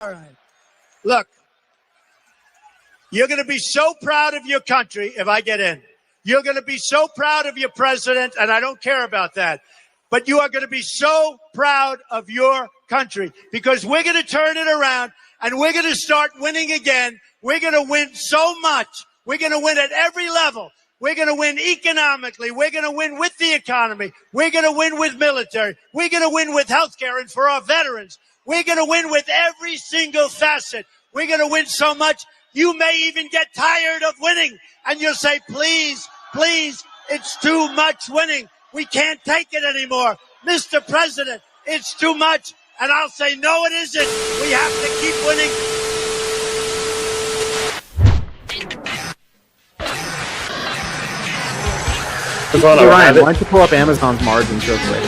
All right. Look, you're going to be so proud of your country if I get in. You're going to be so proud of your president, and I don't care about that. But you are going to be so proud of your country because we're going to turn it around and we're going to start winning again. We're going to win so much. We're going to win at every level. We're going to win economically. We're going to win with the economy. We're going to win with military. We're going to win with healthcare and for our veterans. We're going to win with every single facet. We're going to win so much, you may even get tired of winning. And you'll say, please, please, it's too much winning. We can't take it anymore. Mr. President, it's too much. And I'll say, no, it isn't. We have to keep winning. Hey, Ryan, why don't you pull up Amazon's margins real quick?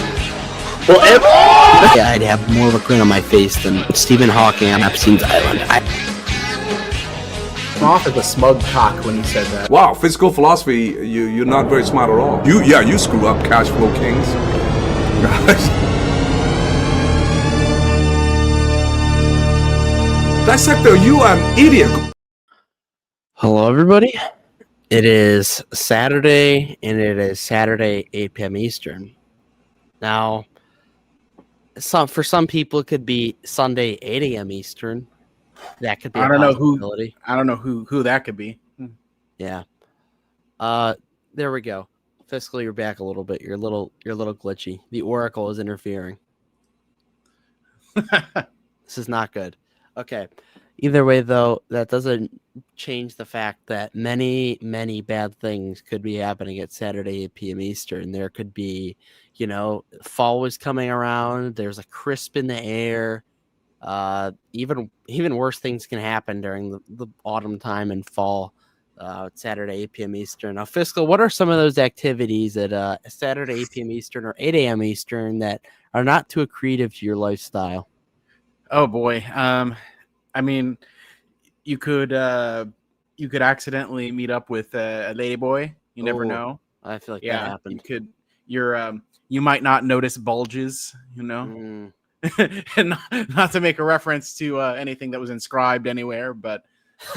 Well, yeah, I'd have more of a grin on my face than Stephen Hawking on Epstein's Island. I'm off as a smug cock when he said that. Wow, fiscal philosophy, you're not very smart at all. You screw up, cash flow kings. Dissector, you are an idiot. Hello, everybody. It is Saturday, and it is Saturday, 8 p.m. Eastern. Now, for some people, it could be Sunday, 8 a.m. Eastern. That could be a possibility. I don't know who that could be. Yeah. There we go. Fiscal, you're back a little bit. You're a little glitchy. The Oracle is interfering. This is not good. Okay. Either way, though, that doesn't change the fact that many, many bad things could be happening at Saturday, 8 p.m. Eastern. There could be, fall was coming around. There's a crisp in the air. Even worse things can happen during the autumn time and fall. Saturday, 8 p.m. Eastern. Now, Fiscal, what are some of those activities at Saturday, 8 p.m. Eastern or 8 a.m. Eastern that are not too accretive to your lifestyle? Oh boy. I mean, you could accidentally meet up with a ladyboy. You never know. I feel like that happened. You might not notice bulges, and not to make a reference to anything that was inscribed anywhere, but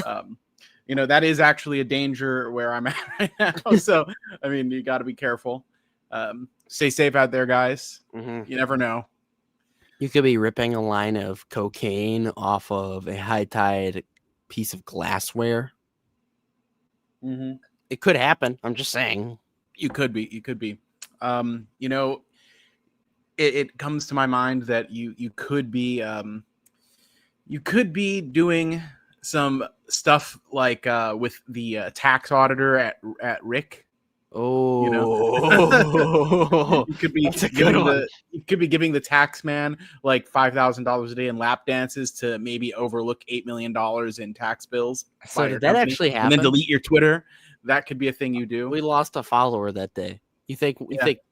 That is actually a danger where I'm at right now. So, I mean, you got to be careful. Stay safe out there, guys. Mm-hmm. You never know. You could be ripping a line of cocaine off of a high-tide piece of glassware. Mm-hmm. It could happen. I'm just saying. You could be. It comes to my mind that you could be doing some stuff like with the tax auditor at Rick. Oh, you could be that's a good one. You could be giving the tax man like $5,000 a day in lap dances to maybe overlook $8 million in tax bills. So did that actually happen? And then delete your Twitter. That could be a thing you do. We lost a follower that day. You think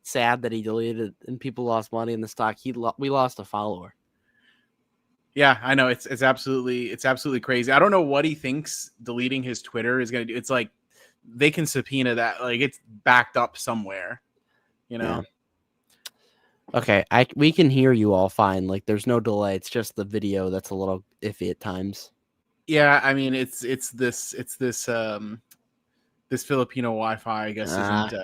sad that he deleted and people lost money in the stock? We lost a follower. Yeah, I know. It's absolutely crazy. I don't know what he thinks deleting his Twitter is going to do. It's like they can subpoena that. Like it's backed up somewhere, Yeah. Okay, we can hear you all fine. Like there's no delay. It's just the video that's a little iffy at times. Yeah, I mean it's this Filipino Wi-Fi, I guess, isn't.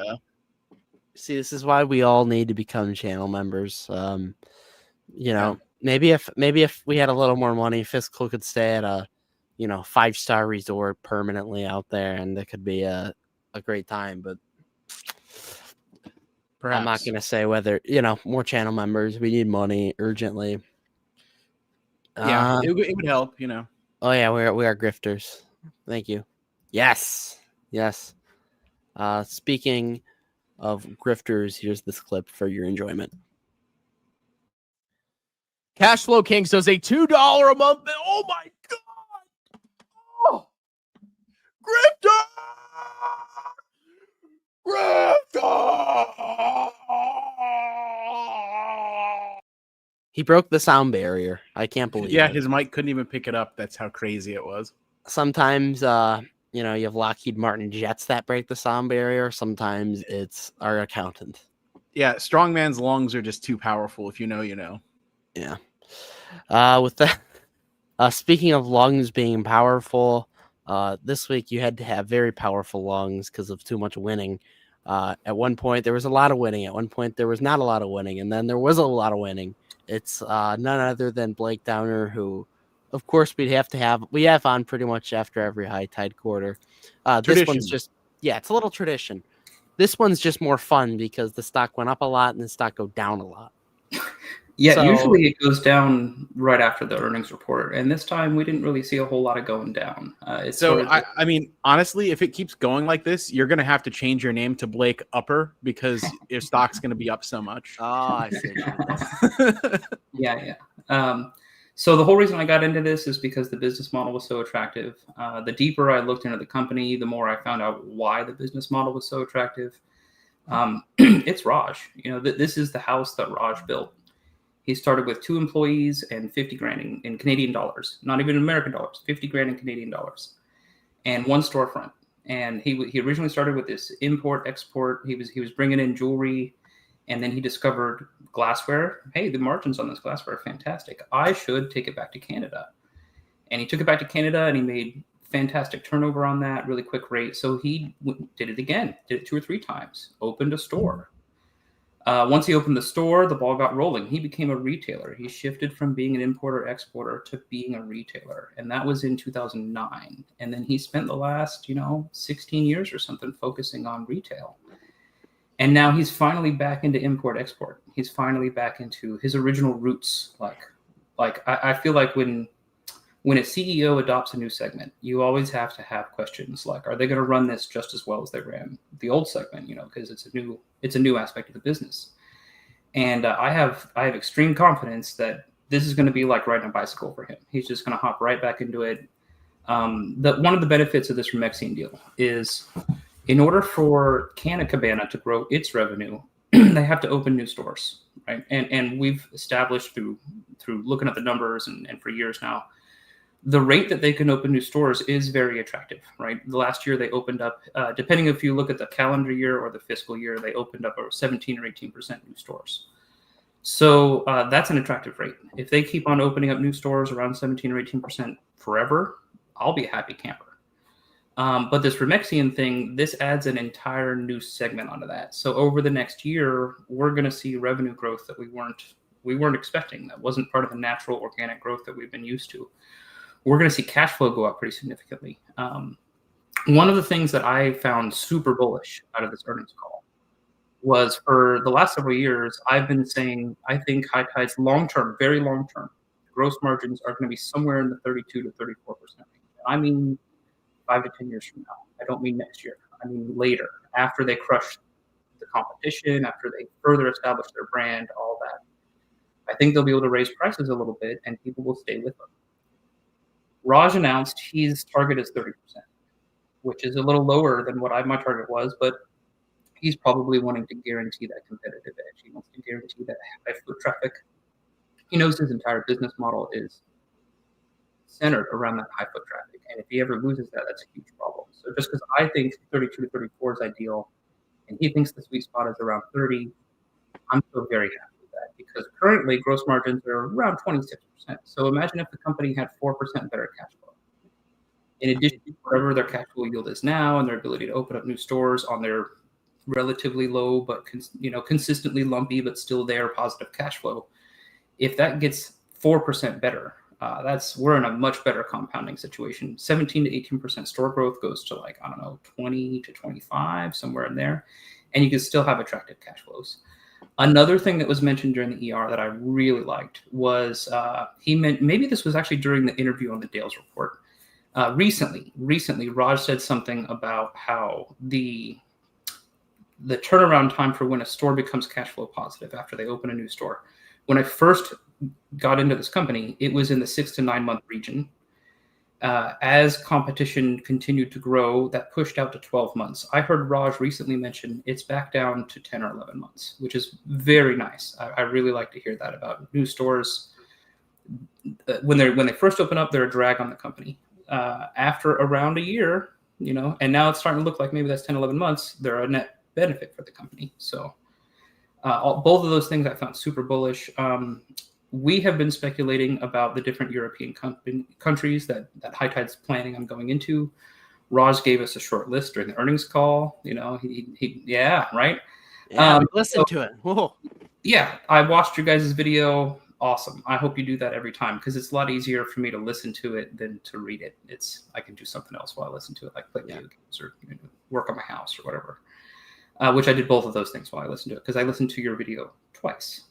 See, this is why we all need to become channel members. Maybe if we had a little more money, Fiscal could stay at a 5-star resort permanently out there, and it could be a great time. But perhaps. I'm not going to say whether more channel members. We need money urgently. Yeah, it would help. Oh yeah, we are grifters. Thank you. Yes. Speaking of grifters, here's this clip for your enjoyment. Cashflow Kings does a $2 a month. Oh my God! Oh, grifter! He broke the sound barrier. I can't believe it. Yeah, his mic couldn't even pick it up. That's how crazy it was. Sometimes, you have Lockheed Martin jets that break the sound barrier. Sometimes it's our accountant. Yeah, strongman's lungs are just too powerful. If you know, you know. Yeah. With that, speaking of lungs being powerful, this week you had to have very powerful lungs because of too much winning. At one point, there was a lot of winning. At one point, there was not a lot of winning. And then there was a lot of winning. It's none other than Blake Downer, who, of course, we have on pretty much after every high tide quarter. This one's just, it's a little tradition. This one's just more fun because the stock went up a lot and the stock go down a lot. Yeah, so, usually it goes down right after the earnings report, and this time we didn't really see a whole lot of going down. I mean, honestly, if it keeps going like this, you're going to have to change your name to Blake Upper because your stock's going to be up so much. Oh, I see. Yeah. So the whole reason I got into this is because the business model was so attractive. The deeper I looked into the company, the more I found out why the business model was so attractive. It's Raj. This is the house that Raj built. He started with 2 employees and 50 grand in Canadian dollars, not even American dollars, 50 grand in Canadian dollars, and 1 storefront. And he originally started with this import export. He was bringing in jewelry, and then he discovered glassware. Hey, the margins on this glassware are fantastic. I should take it back to Canada. And he took it back to Canada, and he made fantastic turnover on that, really quick rate. So he did it again, did it 2 or 3 times, opened a store. Once he opened the store, the ball got rolling. He became a retailer. He shifted from being an importer-exporter to being a retailer. And that was in 2009. And then he spent the last, 16 years or something focusing on retail. And now he's finally back into import-export. He's finally back into his original roots. I feel like when a CEO adopts a new segment, you always have to have questions like, are they going to run this just as well as they ran the old segment? Because it's a new aspect of the business. And I have extreme confidence that this is going to be like riding a bicycle for him. He's just going to hop right back into it. One of the benefits of this Romexian deal is, in order for Canna Cabana to grow its revenue, they have to open new stores, right? And we've established through looking at the numbers and for years now, the rate that they can open new stores is very attractive, right? The last year they opened up, depending if you look at the calendar year or the fiscal year, they opened up over 17 or 18% new stores. So that's an attractive rate. If they keep on opening up new stores around 17 or 18% forever, I'll be a happy camper. But this Romexian thing, this adds an entire new segment onto that. So over the next year, we're going to see revenue growth that we weren't expecting. That wasn't part of the natural organic growth that we've been used to. We're going to see cash flow go up pretty significantly. One of the things that I found super bullish out of this earnings call was, for the last several years, I've been saying I think HITI's long-term, very long-term, gross margins are going to be somewhere in the 32 to 34% range. I mean 5 to 10 years from now. I don't mean next year. I mean later, after they crush the competition, after they further establish their brand, all that. I think they'll be able to raise prices a little bit and people will stay with them. Raj announced his target is 30%, which is a little lower than what my target was, but he's probably wanting to guarantee that competitive edge. He wants to guarantee that high foot traffic. He knows his entire business model is centered around that high foot traffic. And if he ever loses that, that's a huge problem. So just because I think 32 to 34 is ideal, and he thinks the sweet spot is around 30, I'm still very happy with that, because currently gross margins are around 26%. So imagine if the company had 4% better cash flow. In addition to whatever their cash flow yield is now and their ability to open up new stores on their relatively low but consistently lumpy but still there positive cash flow, if that gets 4% better, we're in a much better compounding situation. 17 to 18% store growth goes to 20 to 25, somewhere in there, and you can still have attractive cash flows. Another thing that was mentioned during the ER that I really liked was maybe this was actually during the interview on the Dales report. Recently, Raj said something about how the turnaround time for when a store becomes cash flow positive after they open a new store. When I first got into this company, it was in the 6 to 9 month region. As competition continued to grow, that pushed out to 12 months. I heard Raj recently mention it's back down to 10 or 11 months, which is very nice. I really like to hear that about new stores. When they first open up, they're a drag on the company. After around a year, and now it's starting to look like maybe that's 10, 11 months, they're a net benefit for the company. So both of those things I found super bullish. We have been speculating about the different European countries that HITI's planning on going into. Raj gave us a short list during the earnings call. Yeah, right? Yeah, listen to it. Whoa. Yeah, I watched your guys' video. Awesome. I hope you do that every time, because it's a lot easier for me to listen to it than to read it. I can do something else while I listen to it, like play video games or work on my house or whatever. Which I did both of those things while I listened to it, because I listened to your video twice.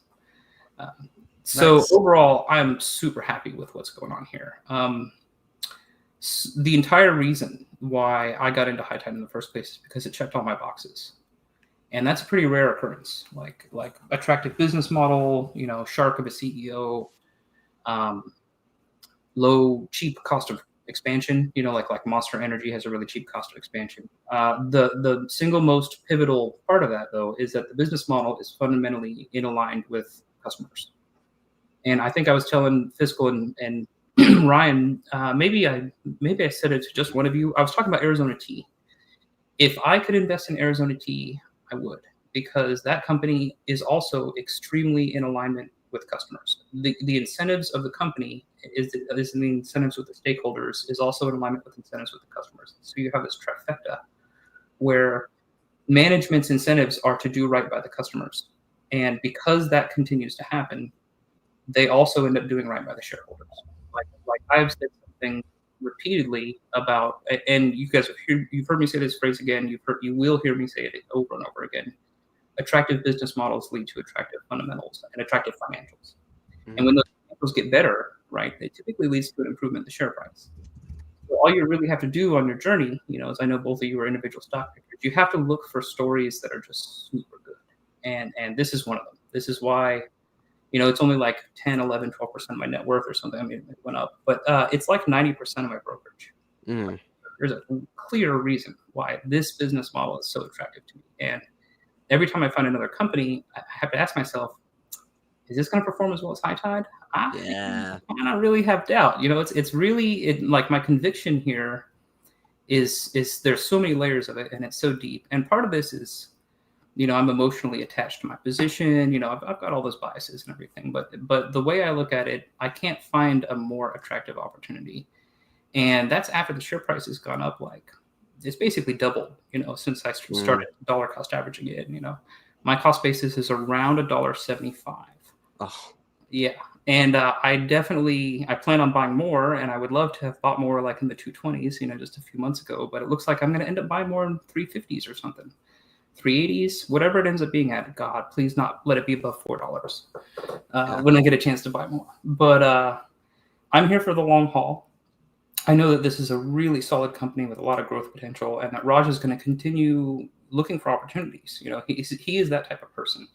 So nice. Overall, I'm super happy with what's going on here. The entire reason why I got into HITI in the first place is because it checked all my boxes. And that's a pretty rare occurrence, like attractive business model, shark of a CEO, low, cheap cost of expansion, like Monster Energy has a really cheap cost of expansion. The single most pivotal part of that, though, is that the business model is fundamentally aligned with customers. And I think I was telling Fiscal and Ryan, maybe I said it to just one of you. I was talking about Arizona Tea. If I could invest in Arizona Tea, I would, because that company is also extremely in alignment with customers. The incentives of the company is the incentives with the stakeholders is also in alignment with incentives with the customers. So you have this trifecta where management's incentives are to do right by the customers. And because that continues to happen, they also end up doing right by the shareholders. Like I've said something repeatedly about, and you guys you've heard me say this phrase again, you will hear me say it over and over again. Attractive business models lead to attractive fundamentals and attractive financials. Mm-hmm. And when those financials get better, right, it typically leads to an improvement in the share price. So all you really have to do on your journey, as I know both of you are individual stock pickers, you have to look for stories that are just super good. And this is one of them. This is why, it's only like 10, 11, 12% of my net worth or something. I mean, it went up, but it's like 90% of my brokerage. Mm. There's a clear reason why this business model is so attractive to me. And every time I find another company, I have to ask myself, is this going to perform as well as HITI? I don't really have doubt. It's really like my conviction here is there's so many layers of it, and it's so deep. And part of this is, I'm emotionally attached to my position. I've got all those biases and everything. But the way I look at it, I can't find a more attractive opportunity. And that's after the share price has gone up like it's basically doubled, since I started dollar cost averaging it. My cost basis is around $1.75. Oh, Yeah. And I plan on buying more, and I would love to have bought more like in the 220s, just a few months ago. But it looks like I'm going to end up buying more in 350s or something, 380s, whatever it ends up being at. God, please not let it be above $4 when I get a chance to buy more. But I'm here for the long haul. I know that this is a really solid company with a lot of growth potential, and that Raj is going to continue looking for opportunities. He is that type of person.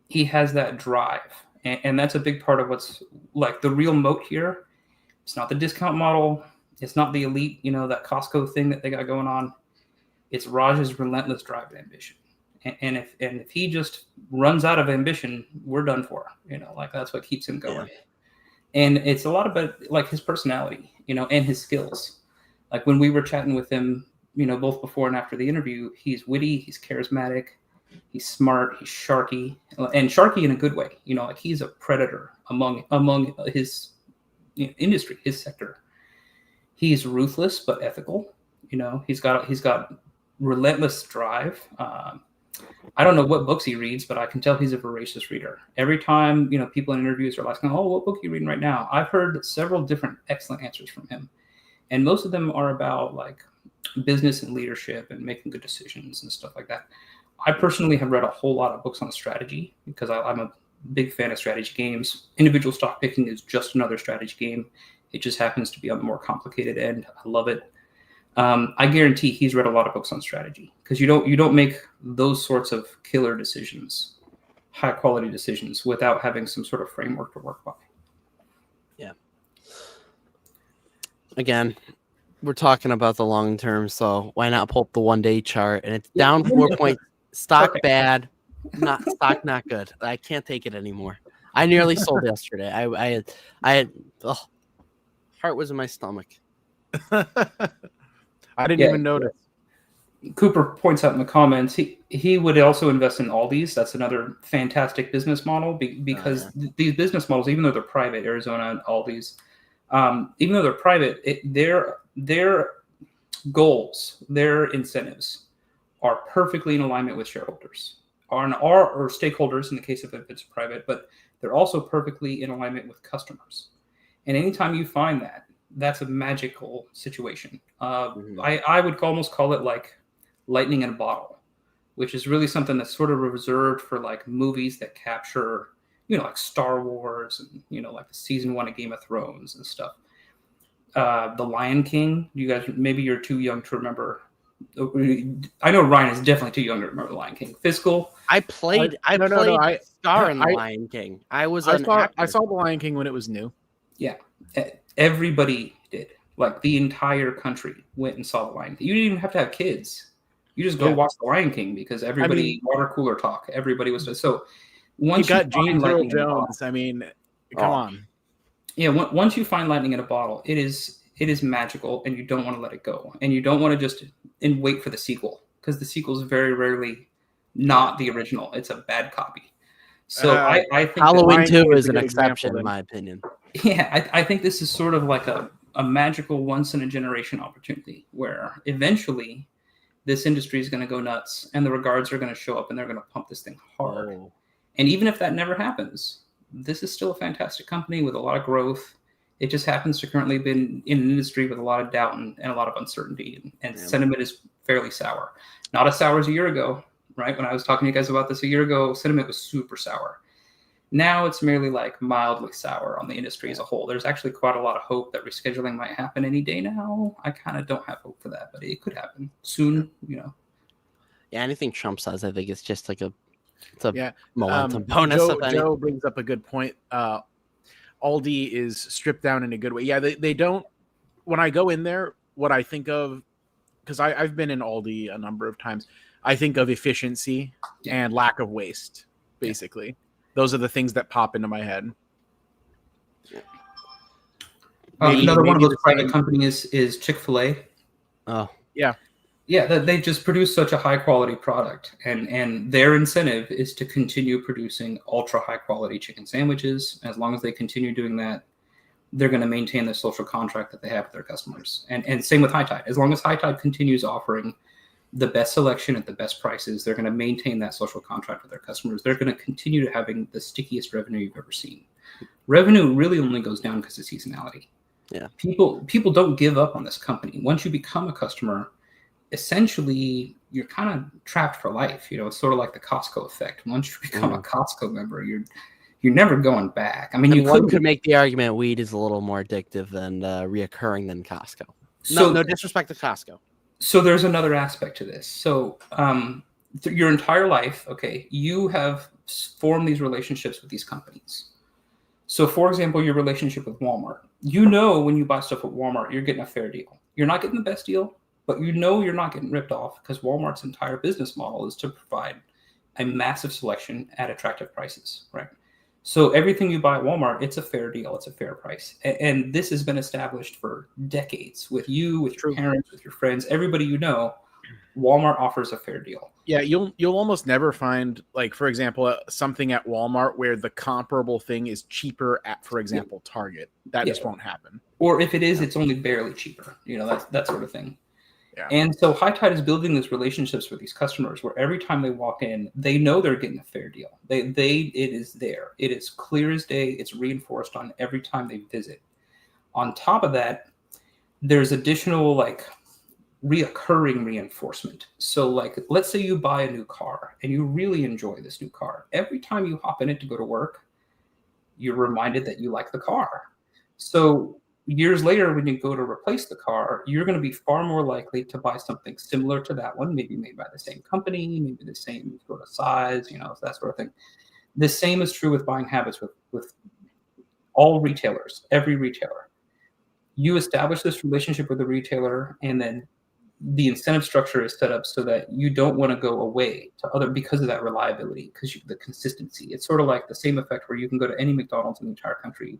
He has that drive. And that's a big part of what's like the real moat here. It's not the discount model. It's not the elite, that Costco thing that they got going on. It's Raj's relentless drive and ambition. And if he just runs out of ambition, we're done for. That's what keeps him going. Yeah. And it's a lot about like his personality, and his skills. Like when we were chatting with him, both before and after the interview, he's witty, he's charismatic. He's smart. He's sharky, and sharky in a good way. Like he's a predator among his industry, his sector. He's ruthless but ethical. He's got relentless drive. I don't know what books he reads, but I can tell he's a voracious reader. Every time people in interviews are asking, "Oh, what book are you reading right now?" I've heard several different excellent answers from him, and most of them are about like business and leadership and making good decisions and stuff like that. I personally have read a whole lot of books on strategy because I'm a big fan of strategy games. Individual stock picking is just another strategy game. It just happens to be on the more complicated end. I love it. I guarantee he's read a lot of books on strategy because you don't make those sorts of killer decisions, high quality decisions, without having some sort of framework to work by. Yeah. Again, we're talking about the long term, so why not pull up the 1 day chart? And it's down 4 points. Stock bad, not good. I can't take it anymore. I nearly sold yesterday. I had heart was in my stomach. I didn't even notice. Cooper points out in the comments he would also invest in Aldi's. That's another fantastic business model because these business models, even though they're private, Arizona and Aldi's, even though they're private, their goals, their incentives are perfectly in alignment with shareholders or stakeholders in the case of if it's private, but they're also perfectly in alignment with customers. And anytime you find that, that's a magical situation. I would almost call it like lightning in a bottle, which is really something that's sort of reserved for like movies that capture, like Star Wars and, like the season 1 of Game of Thrones and stuff. The Lion King, you guys, maybe you're too young to remember. I know Ryan is definitely too young to remember The Lion King. Fiscal. I played Scar in The Lion King. I saw The Lion King when it was new. Yeah, everybody did. Like the entire country went and saw The Lion King. You didn't even have to have kids. You just go watch The Lion King because everybody water cooler talk. Everybody was so. Once you got James Earl Jones, come on. Yeah, once you find lightning in a bottle, it is magical, and you don't want to let it go, and you don't want to just wait for the sequel because the sequel is very rarely not the original. It's a bad copy. So I think Halloween 2 is an exception in my opinion. Yeah, I think this is sort of like a magical once in a generation opportunity where eventually this industry is going to go nuts and the regards are going to show up and they're going to pump this thing hard. Oh. And even if that never happens, this is still a fantastic company with a lot of growth. It just happens to currently be in an industry with a lot of doubt and a lot of uncertainty, and sentiment is fairly sour. Not as sour as a year ago, right? When I was talking to you guys about this a year ago, sentiment was super sour. Now it's merely like mildly sour on the industry as a whole. There's actually quite a lot of hope that rescheduling might happen any day now. I kind of don't have hope for that, but it could happen soon, Yeah, anything Trump says, I think it's just like a momentum bonus. Joe brings up a good point. Aldi is stripped down in a good way. Yeah, they don't. When I go in there, what I think of, because I've been in Aldi a number of times, I think of efficiency and lack of waste, basically. Yeah. Those are the things that pop into my head. Another one of those private companies is Chick-fil-A. Oh, yeah. Yeah, they just produce such a high quality product, and their incentive is to continue producing ultra high quality chicken sandwiches. As long as they continue doing that, they're going to maintain the social contract that they have with their customers. And same with HITI. As long as HITI continues offering the best selection at the best prices, they're going to maintain that social contract with their customers. They're going to continue to having the stickiest revenue you've ever seen. Revenue really only goes down because of seasonality. Yeah. People don't give up on this company. Once you become a customer, essentially you're kind of trapped for life. It's sort of like the Costco effect. Once you become a Costco member, you're never going back. I mean, one could make the argument weed is a little more addictive than reoccurring than Costco. So no disrespect to Costco. So there's another aspect to this. So your entire life, okay, you have formed these relationships with these companies. So for example, your relationship with Walmart, when you buy stuff at Walmart, you're getting a fair deal. You're not getting the best deal, but you're not getting ripped off because Walmart's entire business model is to provide a massive selection at attractive prices, right? So everything you buy at Walmart, it's a fair deal. It's a fair price. And this has been established for decades with you, with your parents, with your friends, everybody Walmart offers a fair deal. Yeah, you'll almost never find, like, for example, something at Walmart where the comparable thing is cheaper at, for example, Target. That just won't happen. Or if it is, it's only barely cheaper. That sort of thing. Yeah. And so HITI is building these relationships with these customers where every time they walk in, they know they're getting a fair deal. It is there. It is clear as day. It's reinforced on every time they visit. On top of that, there's additional reoccurring reinforcement. So let's say you buy a new car and you really enjoy this new car. Every time you hop in it to go to work, you're reminded that you like the car. So years later, when you go to replace the car, you're going to be far more likely to buy something similar to that one, maybe made by the same company, maybe the same sort of size, that sort of thing. The same is true with buying habits with all retailers, every retailer. You establish this relationship with the retailer, and then the incentive structure is set up so that you don't want to go away to because of that reliability, because the consistency. It's sort of like the same effect where you can go to any McDonald's in the entire country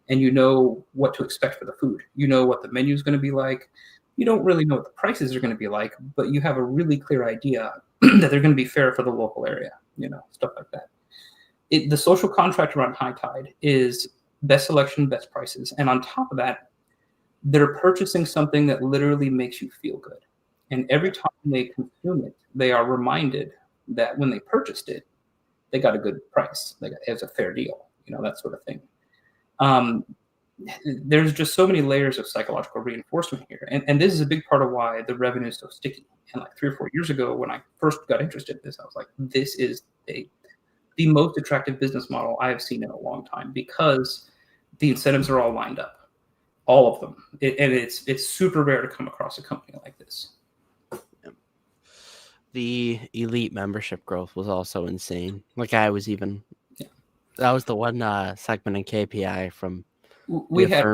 and you know what to expect for the food. You know what the menu is going to be like. You don't really know what the prices are going to be like, but you have a really clear idea that they're going to be fair for the local area, stuff like that. The social contract around HITI is best selection, best prices. And on top of that, they're purchasing something that literally makes you feel good. And every time they consume it, they are reminded that when they purchased it, they got a good price. It was a fair deal, that sort of thing. There's just so many layers of psychological reinforcement here. And this is a big part of why the revenue is so sticky. And 3 or 4 years ago, when I first got interested in this, I was like, this is the most attractive business model I have seen in a long time, because the incentives are all lined up, all of them. And it's super rare to come across a company like this. The elite membership growth was also insane. That was the one segment in KPI from we had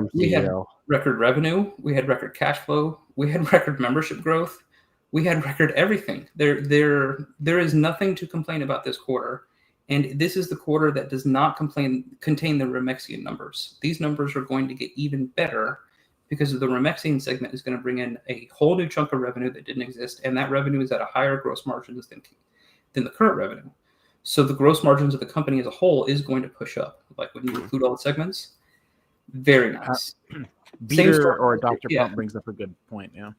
record revenue, we had record cash flow, we had record membership growth, we had record everything. There is nothing to complain about this quarter, and this is the quarter that does not contain the Romexian numbers. These numbers are going to get even better because of the Romexian segment is going to bring in a whole new chunk of revenue that didn't exist, and that revenue is at a higher gross margins than the current revenue. So the gross margins of the company as a whole is going to push up. When you include all the segments, very nice. Peter or Dr. Pump brings up a good point. Yeah.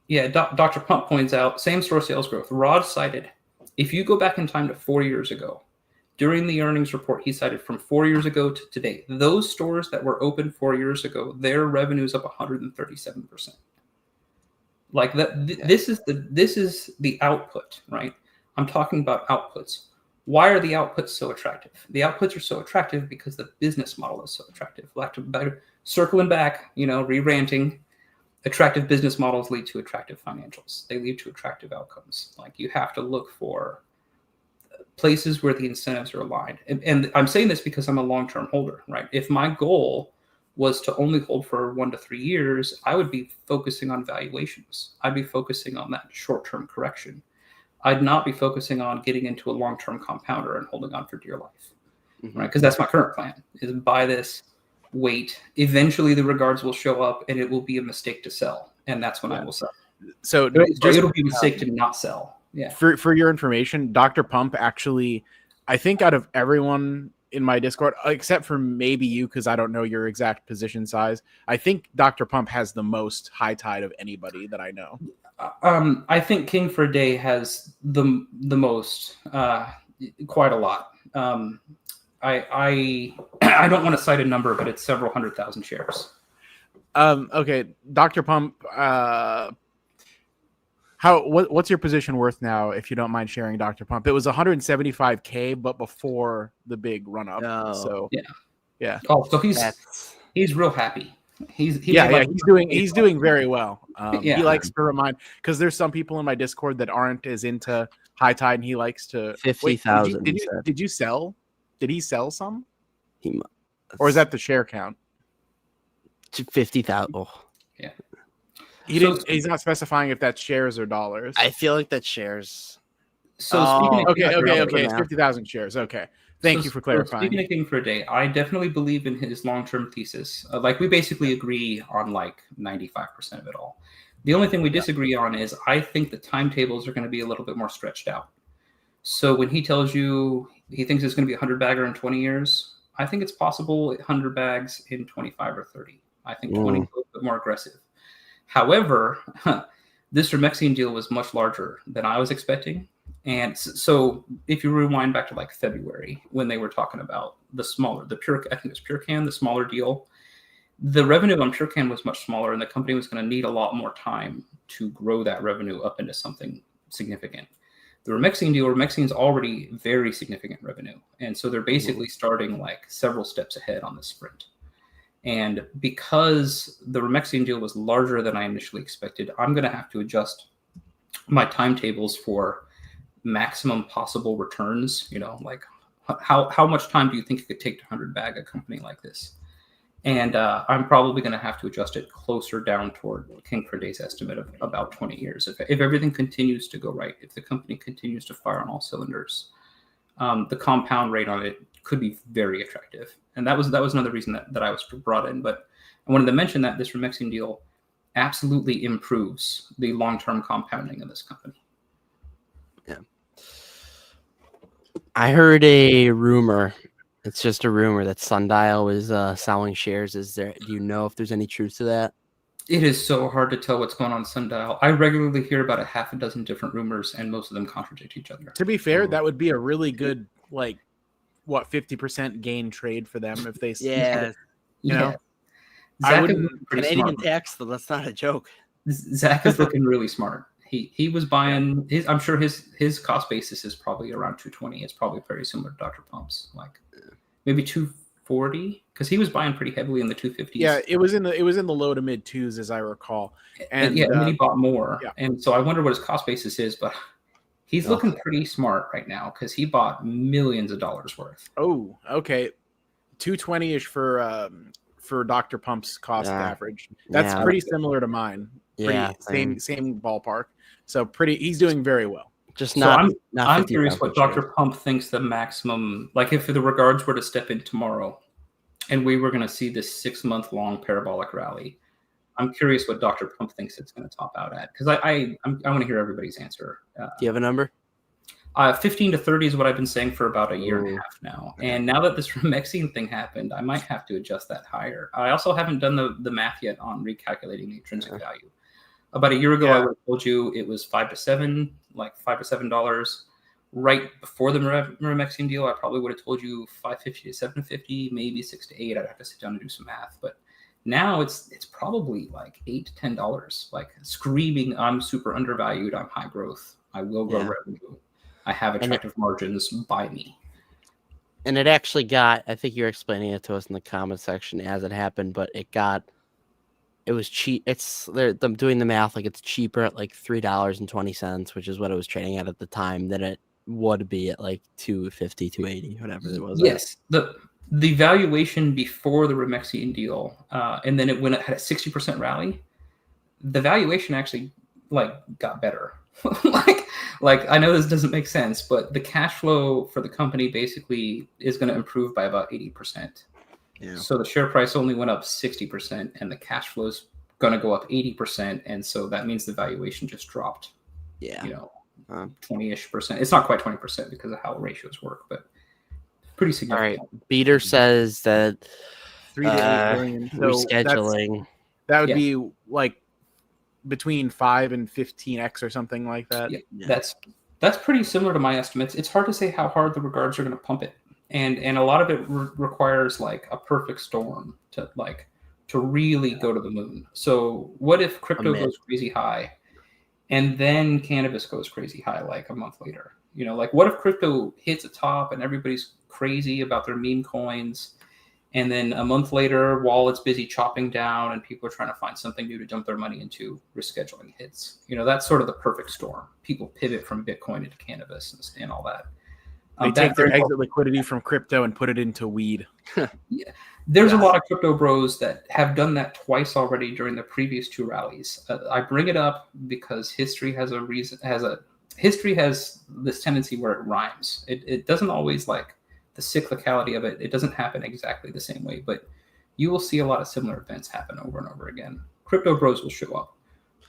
Yeah. Dr. Pump points out same store sales growth. Rod cited, if you go back in time to 4 years ago, during the earnings report, he cited from 4 years ago to today, those stores that were open 4 years ago, their revenue is up 137%. This is the output, right? I'm talking about outputs. Why are the outputs so attractive? The outputs are so attractive because the business model is so attractive. Circling back, re-ranting, attractive business models lead to attractive financials. They lead to attractive outcomes. You have to look for places where the incentives are aligned. And I'm saying this because I'm a long-term holder, right? If my goal was to only hold for 1 to 3 years, I would be focusing on valuations. I'd be focusing on that short-term correction. I'd not be focusing on getting into a long-term compounder and holding on for dear life, right? Because that's my current plan, is buy this, wait. Eventually the regards will show up and it will be a mistake to sell. And that's when I will sell. So it'll be a mistake to not sell. Yeah. For your information, Dr. Pump actually, I think out of everyone in my Discord, except for maybe you, because I don't know your exact position size. I think Dr. Pump has the most high tide of anybody that I know. I think King for a Day has the most, quite a lot. I don't want to cite a number, but it's several 100,000 shares. Okay, Dr. Pump. What's your position worth now, if you don't mind sharing, Dr. Pump? It was 175K, but before the big run up. Oh. So yeah. Oh, so he's real happy. He's doing very well. Yeah. He likes to remind, because there's some people in my Discord that aren't as into high tide, and he likes to 50,000. Did you sell? Did he sell some? Or is that the share count? 50,000. Oh. Yeah. He's not specifying if that's shares or dollars. I feel like that's shares. So okay. It's 50,000 shares. Okay. Thank you for clarifying. Speaking of King for a Day, I definitely believe in his long-term thesis. Like, we basically agree on like 95% of it all. The only thing we disagree on is I think the timetables are going to be a little bit more stretched out. So when he tells you he thinks it's going to be a 100-bagger in 20 years, I think it's possible 100 bags in 25 or 30. I think 20 is a little bit more aggressive. However, this Romexian deal was much larger than I was expecting. And so if you rewind back to like February, when they were talking about I think it was PureCan, the smaller deal, the revenue on PureCan was much smaller, and the company was going to need a lot more time to grow that revenue up into something significant. The Romexian deal, Romexian's already very significant revenue. And so they're basically starting like several steps ahead on this sprint. And because the Romexian deal was larger than I initially expected, I'm going to have to adjust my timetables for maximum possible returns. You know, like how much time do you think it could take to 100-bag a company like this? And I'm probably going to have to adjust it closer down toward King for a Day's estimate of about 20 years. If everything continues to go right, if the company continues to fire on all cylinders, the compound rate on it could be very attractive. And that was another reason that I was brought in. But I wanted to mention that this Romexian deal absolutely improves the long-term compounding of this company. Yeah. I heard a rumor. It's just a rumor that Sundial is selling shares. Do you know if there's any truth to that? It is so hard to tell what's going on Sundial. I regularly hear about a half a dozen different rumors, and most of them contradict each other. To be fair, that would be a really good, 50% gain trade for them if they you know. Zach is Canadian tax, though, that's not a joke. Zach is looking really smart. He was buying his. I'm sure his cost basis is probably around 220. It's probably very similar to Dr. Pump's, like maybe 240, because he was buying pretty heavily in the 250s. Yeah, it was in the low to mid twos, as I recall. And then he bought more. Yeah. And so I wonder what his cost basis is, but he's looking pretty smart right now because he bought millions of dollars worth. Oh, okay, 220-ish for Dr. Pump's cost average. That's pretty similar to mine. Same ballpark. So he's doing very well. Just so not. I'm curious what Dr. Pump thinks the maximum, like if the regards were to step in tomorrow, and we were going to see this 6-month-long parabolic rally. I'm curious what Dr. Pump thinks it's going to top out at, because I want to hear everybody's answer. Do you have a number? 15 to 30 is what I've been saying for about a year and a half now. And now that this Romexian thing happened, I might have to adjust that higher. I also haven't done the math yet on recalculating the intrinsic value. About a year ago, I would have told you it was $5 to $7, like $5 to $7. Right before the Romexian deal, I probably would have told you $5.50 to $7.50, maybe $6 to $8. I'd have to sit down and do some math. But now it's probably like $8 to $10, like screaming, I'm super undervalued, I'm high growth, I will grow revenue, I have attractive margins, buy me. And it actually got, I think you're explaining it to us in the comment section as it happened, but it was cheap. I'm doing the math, like it's cheaper at like $3.20, which is what it was trading at the time, than it would be at like $2.50, $2.80, whatever it was. Yes. The valuation before the Romexian deal, and then when it had a 60% rally, the valuation actually got better. like I know this doesn't make sense, but the cash flow for the company basically is going to improve by about 80%. Yeah. So the share price only went up 60%, and the cash flow is going to go up 80%, and so that means the valuation just dropped. 20-ish%. It's not quite 20% because of how ratios work, but pretty All right. significant. Peter says that 3 to 8 billion. So rescheduling. that would Yeah. be like between 5 and 15x or something like that. Yeah. That's pretty similar to my estimates. It's hard to say how hard the regards are going to pump it, and a lot of it requires like a perfect storm to really go to the moon. So what if crypto goes crazy high, and then cannabis goes crazy high like a month later? You know, like what if crypto hits a top and everybody's crazy about their meme coins, and then a month later, while it's busy chopping down and people are trying to find something new to dump their money into, rescheduling hits. You know, that's sort of the perfect storm. People pivot from Bitcoin into cannabis and all that. They take their exit liquidity from crypto and put it into weed. Yeah. There's a lot of crypto bros that have done that twice already during the previous 2 rallies. I bring it up because history has this tendency where it rhymes. It doesn't always like the cyclicality of it. It doesn't happen exactly the same way, but you will see a lot of similar events happen over and over again. Crypto bros will show up.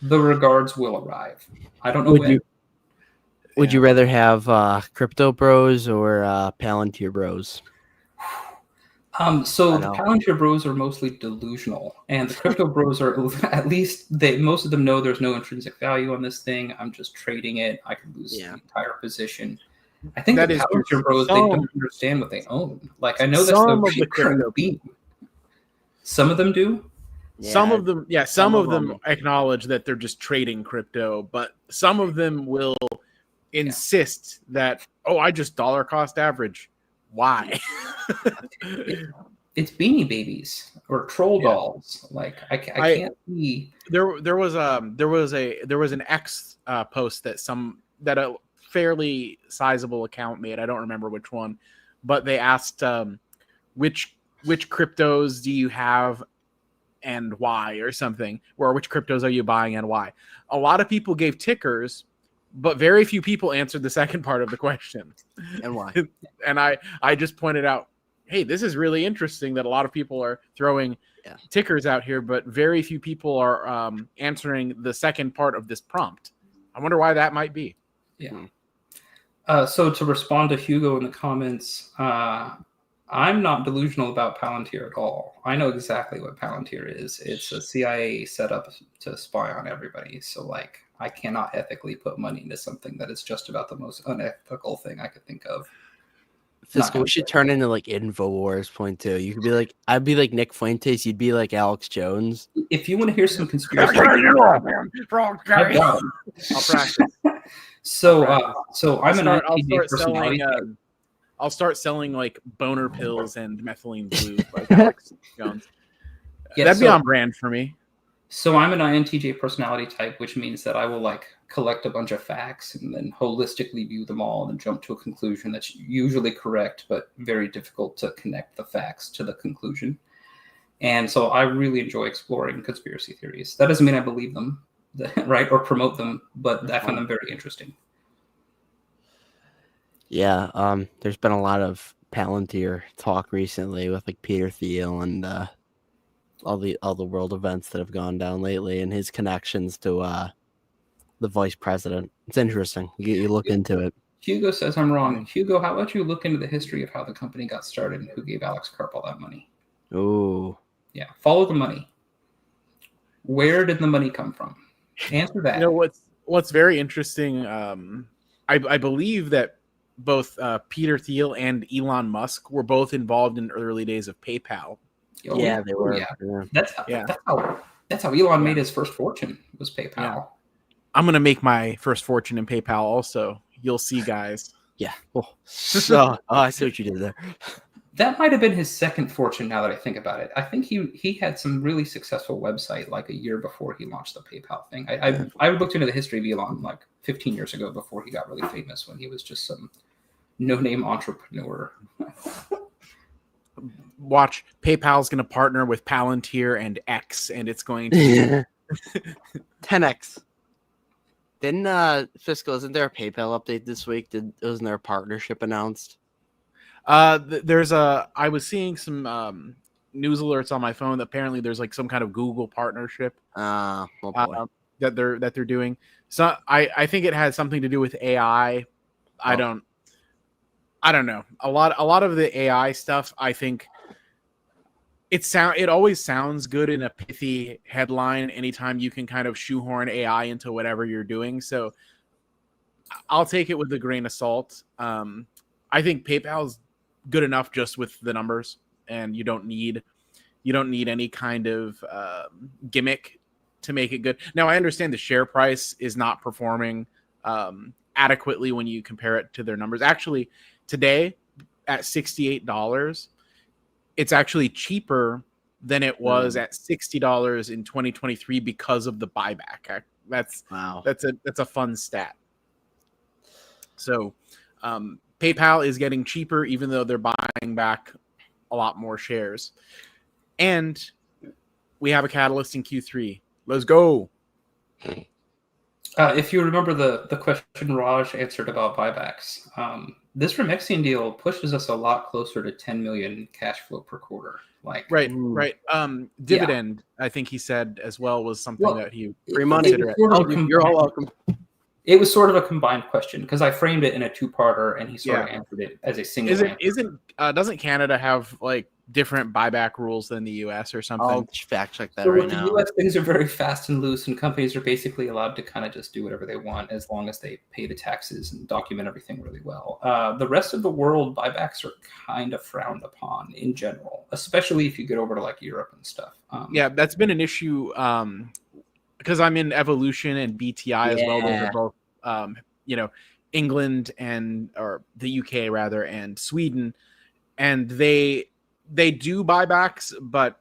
The regards will arrive. I don't know when. Would you rather have crypto bros or Palantir bros? So the Palantir bros are mostly delusional, and the crypto bros are at least most of them know there's no intrinsic value on this thing. I'm just trading it. I could lose the entire position. I think that the Palantir bros, they don't understand what they own. Like I know that's the crypto beam. Some of them do. Some of them acknowledge that they're just trading crypto, but some of them will insist that, I just dollar cost average. Why? It's Beanie Babies or troll dolls. Like I can't see. There was an X post that a fairly sizable account made. I don't remember which one, but they asked which cryptos do you have and why, or something, or which cryptos are you buying and why. A lot of people gave tickers, but very few people answered the second part of the question. And why? And I just pointed out, hey, this is really interesting that a lot of people are throwing tickers out here, but very few people are answering the second part of this prompt. I wonder why that might be. Yeah. So to respond to Hugo in the comments, I'm not delusional about Palantir at all. I know exactly what Palantir is. It's a CIA setup to spy on everybody. So like, I cannot ethically put money into something that is just about the most unethical thing I could think of. Fiscal, we should turn into like InfoWars point two. You could be like, I'd be like Nick Fuentes. You'd be like Alex Jones. If you want to hear some conspiracy, I'll practice. So I'm an INTJ personality. I'll start selling like boner pills and methylene blue, like Alex Jones. That'd be on brand for me. So I'm an INTJ personality type, which means that I will like collect a bunch of facts and then holistically view them all and then jump to a conclusion that's usually correct, but very difficult to connect the facts to the conclusion. And so I really enjoy exploring conspiracy theories. That doesn't mean I believe them, right, or promote them, but I find them very interesting. Yeah, there's been a lot of Palantir talk recently with like Peter Thiel and all the world events that have gone down lately, and his connections to the vice president. It's interesting. You look into it. Hugo says I'm wrong. Hugo, how about you look into the history of how the company got started and who gave Alex Karp all that money? Ooh. Yeah, follow the money. Where did the money come from? Answer that. You know what's very interesting. I believe that both Peter Thiel and Elon Musk were both involved in early days of PayPal. Oh, yeah, they were. Yeah. That's how Elon made his first fortune, was PayPal. Yeah. I'm gonna make my first fortune in PayPal also. You'll see, guys. Yeah. So I see what you did there. That might have been his second fortune now that I think about it. I think he had some really successful website like a year before he launched the PayPal thing. I looked into the history of Elon like 15 years ago before he got really famous, when he was just some no-name entrepreneur. Watch, PayPal's going to partner with Palantir and X, and it's going to 10x. Didn't Fiscal, isn't there a PayPal update this week? Wasn't there a partnership announced? I was seeing some news alerts on my phone. Apparently there's like some kind of Google partnership that they're doing. So I think it has something to do with AI. I don't know. A lot of the AI stuff, I think it always sounds good in a pithy headline anytime you can kind of shoehorn AI into whatever you're doing. So I'll take it with a grain of salt. I think PayPal's good enough just with the numbers, and you don't need any kind of gimmick to make it good. Now, I understand the share price is not performing adequately when you compare it to their numbers. Actually, today at $68, it's actually cheaper than it was at $60 in 2023 because of the buyback. That's a fun stat. So PayPal is getting cheaper, even though they're buying back a lot more shares. And we have a catalyst in Q3. Let's go. If you remember the question Raj answered about buybacks, this Romexian deal pushes us a lot closer to 10 million cash flow per quarter. Like right. Dividend, I think he said as well, was something that he free money. You're all welcome. It was sort of a combined question because I framed it in a two-parter, and he sort of answered it as a single answer. Doesn't Canada have like different buyback rules than the U.S. or something? I'll fact check that so right with now. The U.S. things are very fast and loose, and companies are basically allowed to kind of just do whatever they want as long as they pay the taxes and document everything really well. The rest of the world, buybacks are kind of frowned upon in general, especially if you get over to like Europe and stuff. That's been an issue because I'm in Evolution and BTI as well. Those are both, England or the UK rather, and Sweden, and they do buybacks, but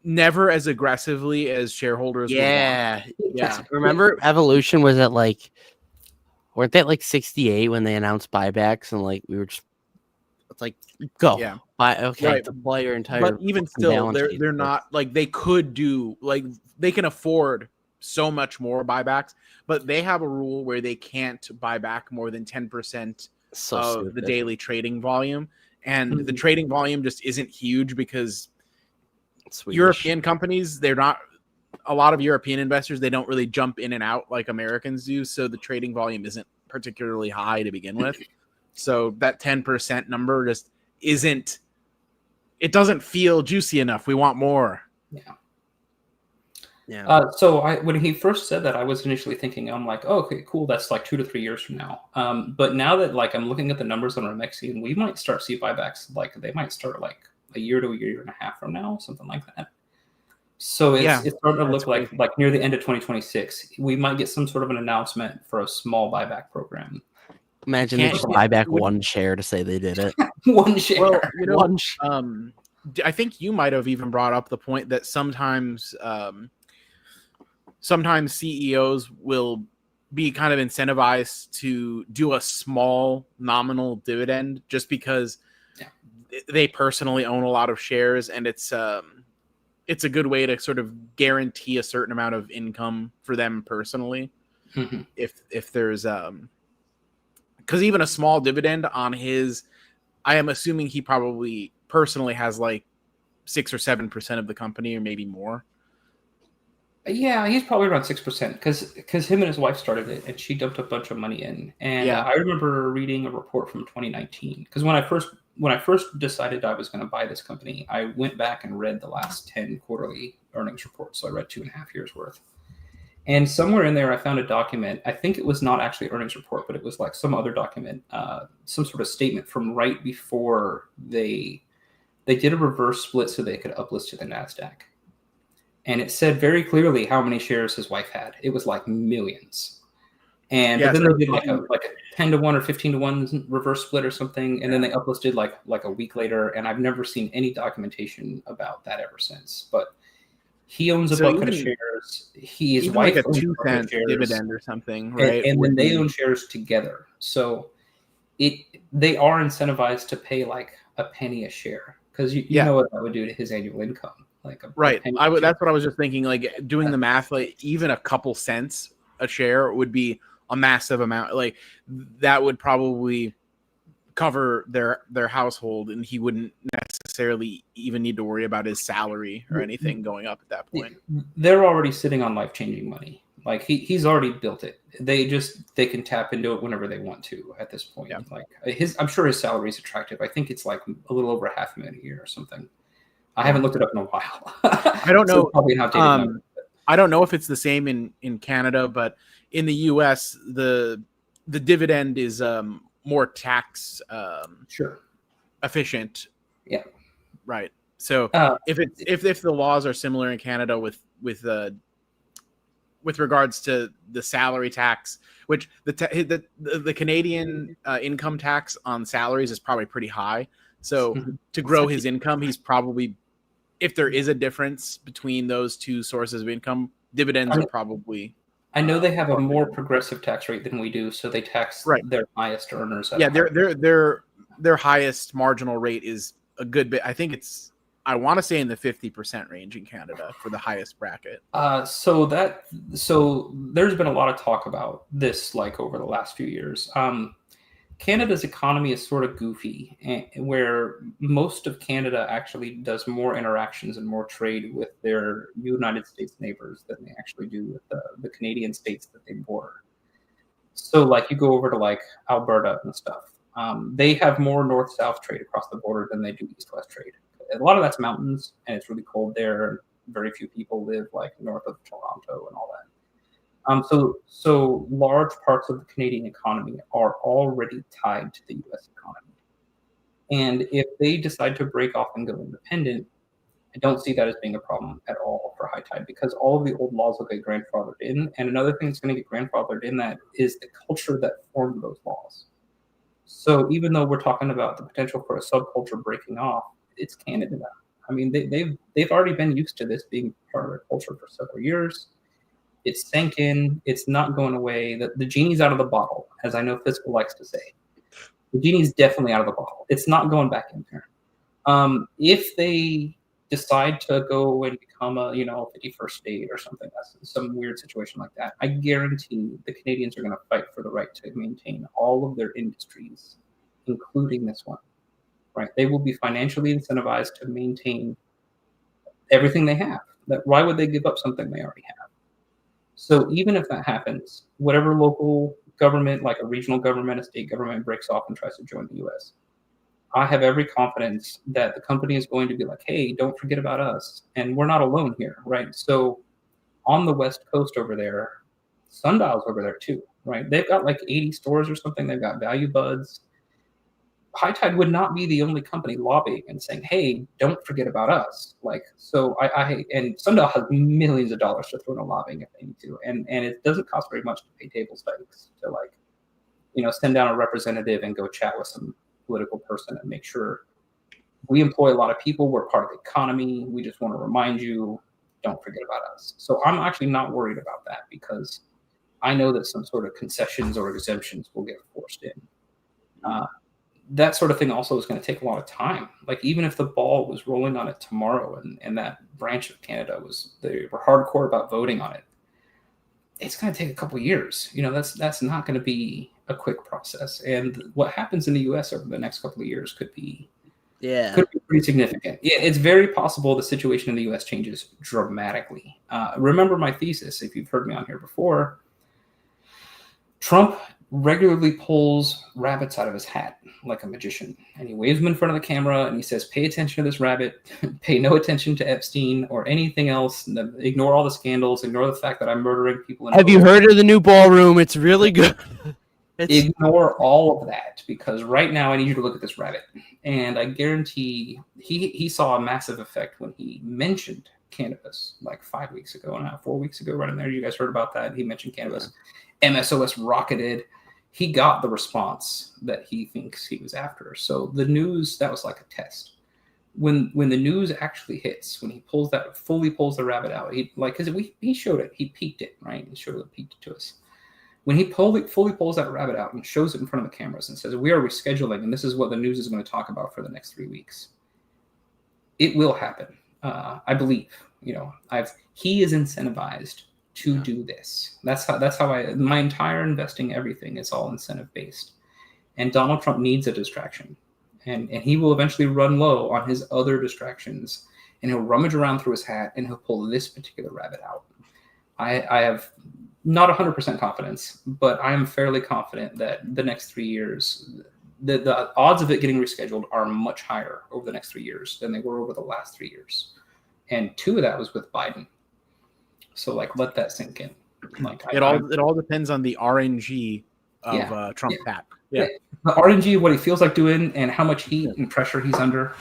never as aggressively as shareholders would want. Remember, Evolution was at weren't they at 68 when they announced buybacks, and we were just go deploy your entire. But even still, they're not they could do they can afford so much more buybacks, but they have a rule where they can't buy back more than 10% of the daily trading volume. And the trading volume just isn't huge because European companies, a lot of European investors, they don't really jump in and out like Americans do. So the trading volume isn't particularly high to begin with. So that 10% number just it doesn't feel juicy enough. We want more. Yeah. So when he first said that, I was initially thinking, I'm like, oh, okay, cool. That's 2 to 3 years from now. But now that I'm looking at the numbers on Romexian, we might start to see buybacks. They might start a year to a year and a half from now, something like that. So it's starting to look like near the end of 2026, we might get some sort of an announcement for a small buyback program. Imagine they just buy back one share to say they did it. One share. Well, I think you might have even brought up the point that sometimes CEOs will be kind of incentivized to do a small nominal dividend just because they personally own a lot of shares, and it's a good way to sort of guarantee a certain amount of income for them personally. Mm-hmm. If there's because even a small dividend on I am assuming he probably personally has 6 or 7% of the company, or maybe more. Yeah, he's probably around 6% because him and his wife started it, and she dumped a bunch of money in. And I remember reading a report from 2019 because when I first decided I was going to buy this company, I went back and read the last 10 quarterly earnings reports. So I read 2.5 years worth. And somewhere in there, I found a document. I think it was not actually earnings report, but it was some other document, some sort of statement from right before they did a reverse split so they could uplist to the NASDAQ. And it said very clearly how many shares his wife had. It was millions. And but then they did a 10 to 1 or 15 to 1 reverse split or something. And then they uplisted like a week later. And I've never seen any documentation about that ever since. But he owns a bucket of shares. His wife owns a 2-cent dividend or something, right? And then they own shares together. So they are incentivized to pay a penny a share because you know what that would do to his annual income. Right. That's what I was just thinking. Doing the math, even a couple cents a share would be a massive amount. That would probably cover their household, and he wouldn't necessarily even need to worry about his salary or anything going up at that point. They're already sitting on life-changing money. Like he's already built it. They can tap into it whenever they want to at this point. Yeah. Like I'm sure his salary is attractive. I think it's like a little over $500,000 a year or something. I haven't looked it up in a while. I don't know. Probably an outdated number. I don't know if it's the same in Canada, but in the U.S. the dividend is more tax Sure. efficient. Yeah. Right. So if the laws are similar in Canada with regards to the salary tax, which the Canadian income tax on salaries is probably pretty high. So to grow his income, he's probably, if there is a difference between those two sources of income, dividends are probably. I know they have a more progressive tax rate than we do, so they tax their highest earners. Yeah, their highest marginal rate is a good bit. I think I want to say in the 50% range in Canada for the highest bracket. So there's been a lot of talk about this, like over the last few years. Canada's economy is sort of goofy, where most of Canada actually does more interactions and more trade with their United States neighbors than they actually do with the Canadian states that they border. So like you go over to like Alberta and stuff. They have more north-south trade across the border than they do east-west trade. A lot of that's mountains, and it's really cold there. Very few people live like north of Toronto and all that. So large parts of the Canadian economy are already tied to the U.S. economy. And if they decide to break off and go independent, I don't see that as being a problem at all for high tide, because all of the old laws will get grandfathered in. And another thing that's going to get grandfathered in that is the culture that formed those laws. So even though we're talking about the potential for a subculture breaking off, it's Canada now. I mean, they've already been used to this being part of their culture for several years. It's sank in. It's not going away. The genie's out of the bottle, as I know Fiscal likes to say. The genie's definitely out of the bottle. It's not going back in there. If they decide to go and become a 51st state or something, some weird situation like that, I guarantee the Canadians are going to fight for the right to maintain all of their industries, including this one. Right? They will be financially incentivized to maintain everything they have. Why would they give up something they already have? So even if that happens, whatever local government, like a regional government, a state government, breaks off and tries to join the U.S., I have every confidence that the company is going to be like, hey, don't forget about us. And we're not alone here, right? So on the West Coast over there, Sundial's over there too, right? They've got like 80 stores or something. They've got Value Buds. High Tide would not be the only company lobbying and saying, hey, don't forget about us. Like, so and Sundial has millions of dollars to throw into lobbying if they need to. And it doesn't cost very much to pay table stakes to send down a representative and go chat with some political person and make sure we employ a lot of people. We're part of the economy. We just want to remind you, don't forget about us. So I'm actually not worried about that, because I know that some sort of concessions or exemptions will get forced in. That sort of thing also is going to take a lot of time. Like, even if the ball was rolling on it tomorrow and that branch of Canada they were hardcore about voting on it, it's going to take a couple of years. That's not going to be a quick process. And what happens in the U.S. over the next couple of years could be pretty significant. Yeah, it's very possible the situation in the U.S. changes dramatically. Remember my thesis, if you've heard me on here before. Trump regularly pulls rabbits out of his hat like a magician, and he waves them in front of the camera and he says, pay attention to this rabbit, pay no attention to Epstein or anything else, ignore all the scandals, ignore the fact that I'm murdering people. Have you heard of the new ballroom? It's really good. Ignore all of that, because right now I need you to look at this rabbit. And I guarantee he saw a massive effect when he mentioned cannabis like 4 weeks ago, right in there. You guys heard about that? He mentioned cannabis. Yeah. MSOS rocketed. He got the response that he thinks he was after. So the news, that was like a test. When the news actually hits, when he fully pulls the rabbit out, he showed it, he peeked it, right? He peeked it to us. When he fully pulls that rabbit out and shows it in front of the cameras and says, we are rescheduling, and this is what the news is going to talk about for the next 3 weeks, it will happen. I believe. He is incentivized to do this. That's how my entire investing, everything is all incentive based. And Donald Trump needs a distraction, and he will eventually run low on his other distractions, and he'll rummage around through his hat and he'll pull this particular rabbit out. I have Not 100% confidence, but I am fairly confident that the next 3 years, the odds of it getting rescheduled are much higher over the next 3 years than they were over the last 3 years. And 2 of that was with Biden. So like, let that sink in. Like it all depends on the RNG of Trump Pat. Yeah. The RNG, what he feels like doing, and how much heat and pressure he's under.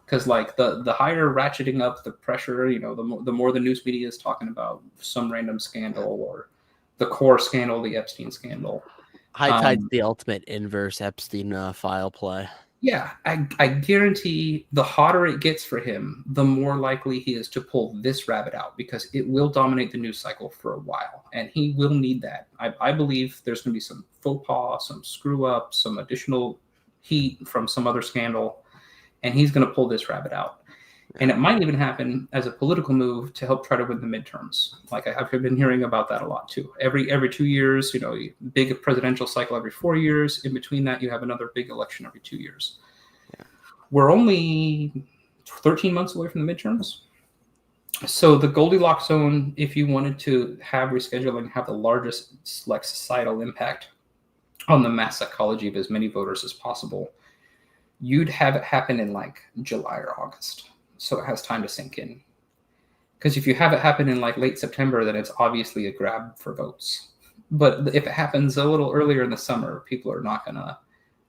Because like the higher ratcheting up the pressure, you know, the more the news media is talking about some random scandal or the core scandal, the Epstein scandal. High tide's the ultimate inverse Epstein file play. Yeah, I guarantee the hotter it gets for him, the more likely he is to pull this rabbit out, because it will dominate the news cycle for a while, and he will need that. I believe there's going to be some faux pas, some screw up, some additional heat from some other scandal, and he's going to pull this rabbit out. And it might even happen as a political move to help try to win the midterms. Like I've been hearing about that a lot too. Every 2 years, you know, big presidential cycle every 4 years. In between that, you have another big election every 2 years. Yeah. We're only 13 months away from the midterms. So the Goldilocks zone, if you wanted to have rescheduling have the largest like societal impact on the mass psychology of as many voters as possible, you'd have it happen in like July or August. So it has time to sink in. Because if you have it happen in like late September, then it's obviously a grab for votes. But if it happens a little earlier in the summer, people are not going to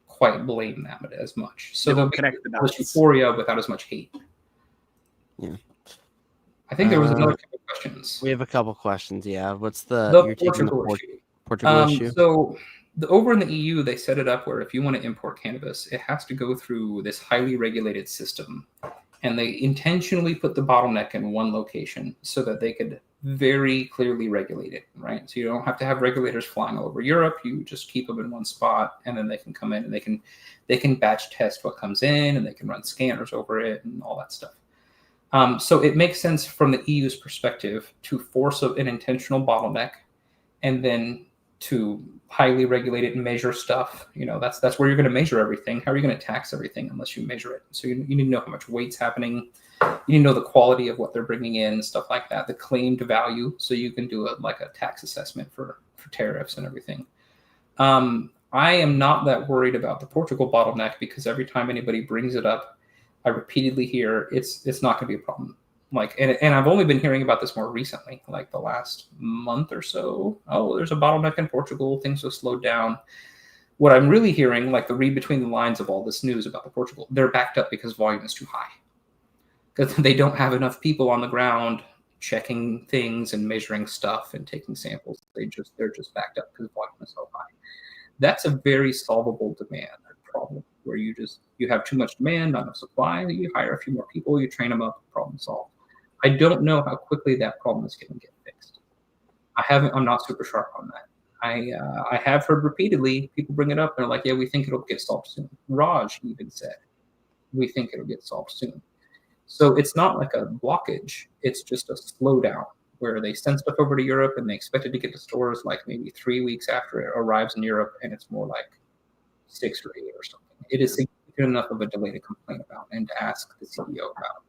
quite blame that as much. So they'll connect the euphoria without as much hate. Yeah. I think there was another couple of questions. We have a couple questions. Yeah. What's the Portugal issue? So over in the EU, they set it up where if you want to import cannabis, it has to go through this highly regulated system. And they intentionally put the bottleneck in one location so that they could very clearly regulate it, right? So you don't have to have regulators flying all over Europe. You just keep them in one spot, and then they can come in and they can batch test what comes in, and they can run scanners over it and all that stuff. So it makes sense from the EU's perspective to force an intentional bottleneck, and then to highly regulate it and measure stuff. You know, that's where you're going to measure everything. How are you going to tax everything unless you measure it? So you need to know how much weight's happening. You need to know the quality of what they're bringing in, stuff like that, the claimed value. So you can do a tax assessment for tariffs and everything. I am not that worried about the Portugal bottleneck, because every time anybody brings it up, I repeatedly hear it's not going to be a problem. And I've only been hearing about this more recently, like the last month or so. Oh, there's a bottleneck in Portugal. Things have slowed down. What I'm really hearing, like the read between the lines of all this news about the Portugal, they're backed up because volume is too high. Because they don't have enough people on the ground checking things and measuring stuff and taking samples. They're just backed up because volume is so high. That's a very solvable demand problem, where you have too much demand, not enough supply. You hire a few more people, you train them up, problem solved. I don't know how quickly that problem is going to get fixed. I'm not super sharp on that. I have heard repeatedly people bring it up and they're like, yeah, we think it'll get solved soon. Raj even said, we think it'll get solved soon. So it's not like a blockage. It's just a slowdown where they send stuff over to Europe and they expect it to get to stores like maybe 3 weeks after it arrives in Europe, and it's more like 6 or 8 or something. It is significant enough of a delay to complain about and to ask the CEO about.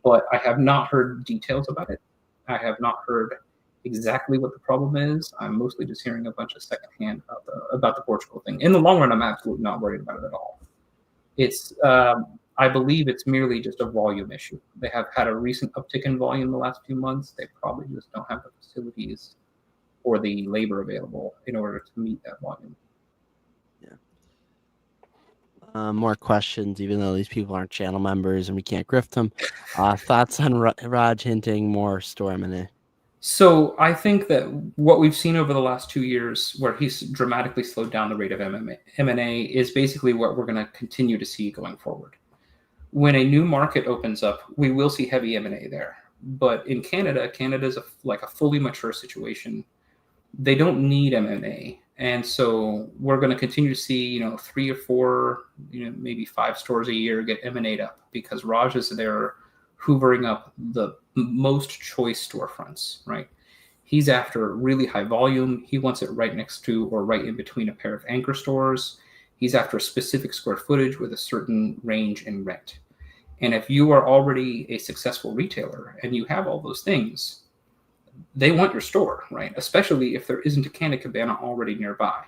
But I have not heard details about it. I have not heard exactly what the problem is. I'm mostly just hearing a bunch of secondhand about the Portugal thing. In the long run, I'm absolutely not worried about it at all. It's I believe it's merely just a volume issue. They have had a recent uptick in volume the last few months. They probably just don't have the facilities or the labor available in order to meet that volume. More questions, even though these people aren't channel members and we can't grift them. Thoughts on Raj hinting more store M&A? So I think that what we've seen over the last 2 years, where he's dramatically slowed down the rate of M&A, is basically what we're going to continue to see going forward. When a new market opens up, we will see heavy M&A there. But in Canada is a fully mature situation. They don't need M&A. And so we're going to continue to see, 3 or 4, maybe 5 stores a year get M&A'd up, because Raj is there hoovering up the most choice storefronts, right? He's after really high volume. He wants it right next to or right in between a pair of anchor stores. He's after a specific square footage with a certain range in rent. And if you are already a successful retailer and you have all those things, they want your store, right? Especially if there isn't a Canna Cabana already nearby.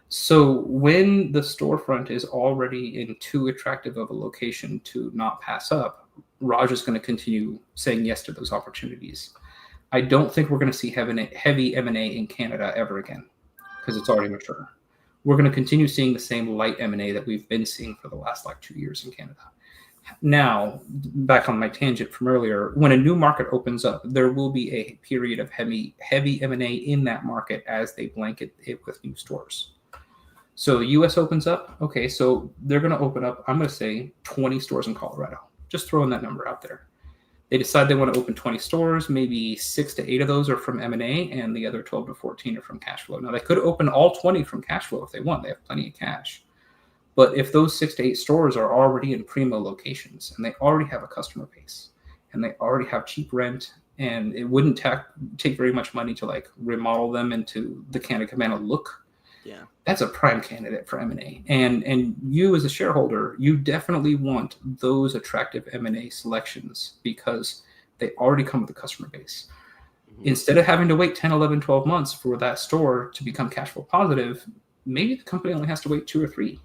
So when the storefront is already in too attractive of a location to not pass up, Raj is going to continue saying yes to those opportunities. I don't think we're going to see heavy M&A in Canada ever again because it's already mature. We're going to continue seeing the same light M&A that we've been seeing for the last 2 years in Canada. Now, back on my tangent from earlier, when a new market opens up, there will be a period of heavy M&A in that market as they blanket it with new stores. So the U.S. opens up. Okay, so they're going to open up, I'm going to say, 20 stores in Colorado. Just throwing that number out there. They decide they want to open 20 stores. Maybe 6 to 8 of those are from M&A, and the other 12 to 14 are from cash flow. Now, they could open all 20 from cash flow if they want. They have plenty of cash. But if those 6 to 8 stores are already in primo locations, and they already have a customer base, and they already have cheap rent, and it wouldn't take very much money to remodel them into the Canna Cabana look, that's a prime candidate for M&A. And you as a shareholder, you definitely want those attractive M&A selections because they already come with a customer base. Mm-hmm. Instead of having to wait 10, 11, 12 months for that store to become cash flow positive, maybe the company only has to wait 2 or 3.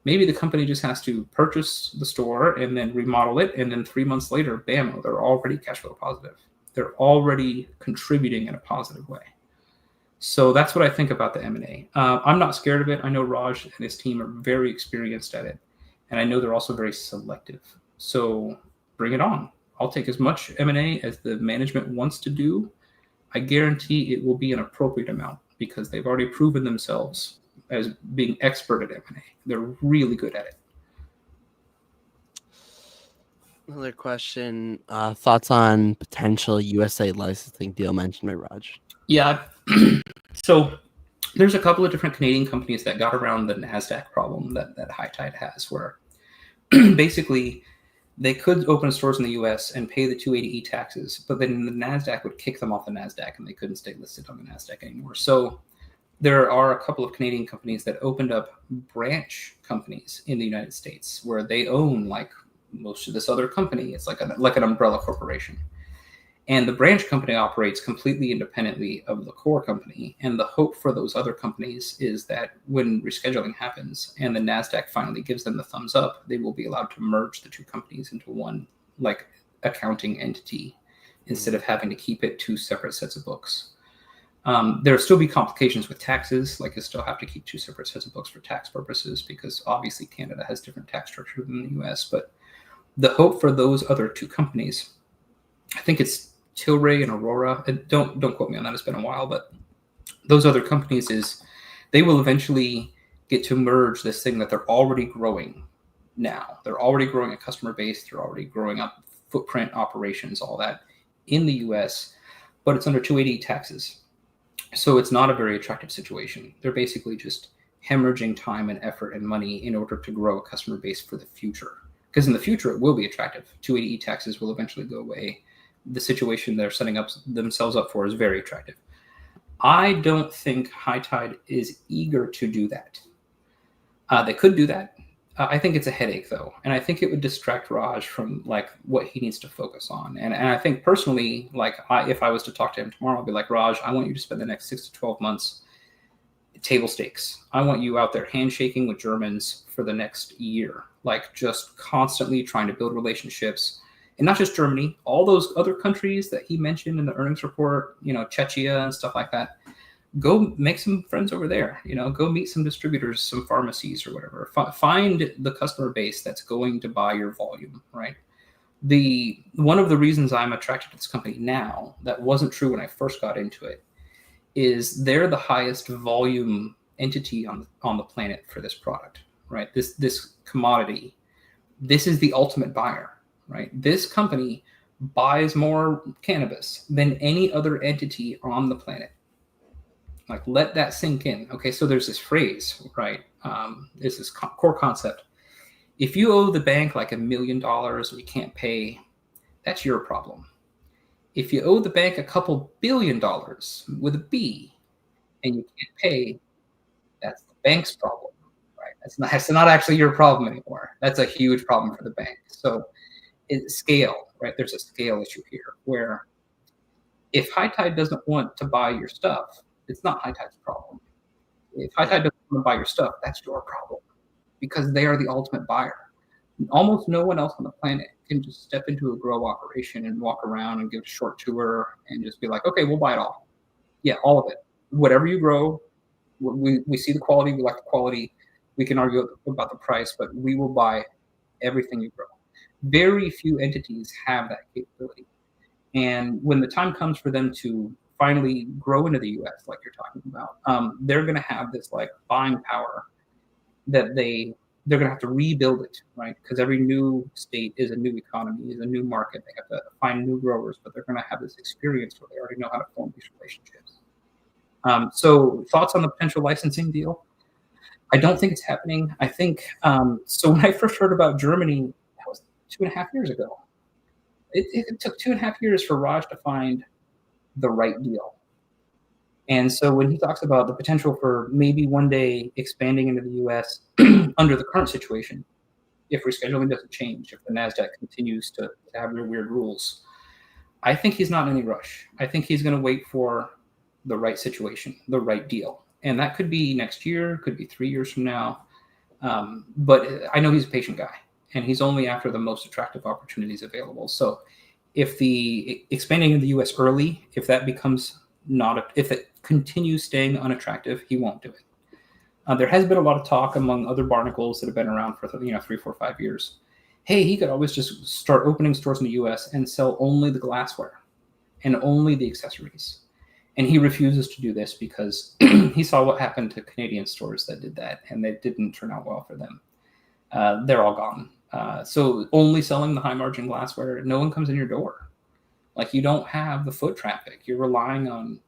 Maybe the company just has to purchase the store and then remodel it, and then 3 months later, bam, they're already cash flow positive. They're already contributing in a positive way. So that's what I think about the M&A. I'm not scared of it. I know Raj and his team are very experienced at it, and I know they're also very selective. So bring it on. I'll take as much M&A as the management wants to do. I guarantee it will be an appropriate amount because they've already proven themselves as being expert at M&A. They're really good at it. Another question, thoughts on potential USA licensing deal mentioned by Raj? Yeah. So there's a couple of different Canadian companies that got around the NASDAQ problem that HITI has, where basically they could open stores in the US and pay the 280E taxes, but then the NASDAQ would kick them off the NASDAQ and they couldn't stay listed on the NASDAQ anymore. So there are a couple of Canadian companies that opened up branch companies in the United States where they own most of this other company. It's like an umbrella corporation. And the branch company operates completely independently of the core company. And the hope for those other companies is that when rescheduling happens and the NASDAQ finally gives them the thumbs up, they will be allowed to merge the 2 companies into one accounting entity instead of having to keep it 2 separate sets of books. There'll still be complications with taxes. You still have to keep 2 separate sets of books for tax purposes because obviously Canada has different tax structure than the US. But the hope for those other 2 companies, I think it's Tilray and Aurora. Don't quote me on that. It's been a while, but those other companies is they will eventually get to merge this thing that they're already growing now. They're already growing a customer base. They're already growing up footprint operations, all that in the US, but it's under 280 taxes. So it's not a very attractive situation. They're basically just hemorrhaging time and effort and money in order to grow a customer base for the future. Because in the future, it will be attractive. 280E taxes will eventually go away. The situation they're setting up themselves up for is very attractive. I don't think High Tide is eager to do that. They could do that. I think it's a headache, though. And I think it would distract Raj from what he needs to focus on. And I think personally, if I was to talk to him tomorrow, I'd be like, Raj, I want you to spend the next 6 to 12 months table stakes. I want you out there handshaking with Germans for the next year, just constantly trying to build relationships. And not just Germany, all those other countries that he mentioned in the earnings report, Chechia and stuff like that. Go make some friends over there. Go meet some distributors, some pharmacies or whatever. Find the customer base that's going to buy your volume, right? One of the reasons I'm attracted to this company now that wasn't true when I first got into it is they're the highest volume entity on the planet for this product, right? This commodity. This is the ultimate buyer. Right, this company buys more cannabis than any other entity on the planet. Let that sink in. Okay, so there's this phrase, right? It's this core concept. If you owe the bank $1 million and you can't pay, that's your problem. If you owe the bank a couple $billion with a B and you can't pay, that's the bank's problem, right? That's not actually your problem anymore. That's a huge problem for the bank. So scale, right? There's a scale issue here where If High Tide doesn't want to buy your stuff, it's not High Tide's problem. If High Tide doesn't want to buy your stuff, that's your problem, because they are the ultimate buyer. Almost no one else on the planet can just step into a grow operation and walk around and give a short tour and just be like, okay, we'll buy it all. Yeah, all of it. Whatever you grow, we see the quality, we like the quality. We can argue about the price, but we will buy everything you grow. Very few entities have that capability. And when the time comes for them to finally grow into the US, like you're talking about, they're going to have this like buying power that they're going to have to rebuild it, right? Because every new state is a new economy, is a new market. They have to find new growers, but they're going to have this experience where they already know how to form these relationships. So thoughts on the potential licensing deal? I don't think it's happening. I think, so when I first heard about Germany, that was 2.5 years ago. It took 2.5 years for Raj to find the right deal. And so when he talks about the potential for maybe one day expanding into the US under the current situation, if rescheduling doesn't change, if the NASDAQ continues to have their weird rules, I think he's not in any rush. I think he's going to wait for the right situation, the right deal. And that could be next year, could be 3 years from now. But I know he's a patient guy, and he's only after the most attractive opportunities available. So if the expanding in the US early, if that becomes if it continues staying unattractive, he won't do it. There has been a lot of talk among other barnacles that have been around for 3, 4, 5 years. Hey, he could always just start opening stores in the US and sell only the glassware and only the accessories. And he refuses to do this because he saw what happened to Canadian stores that did that, and they didn't turn out well for them. They're all gone. So only selling the high margin glassware, no one comes in your door. Like, you don't have the foot traffic. You're relying on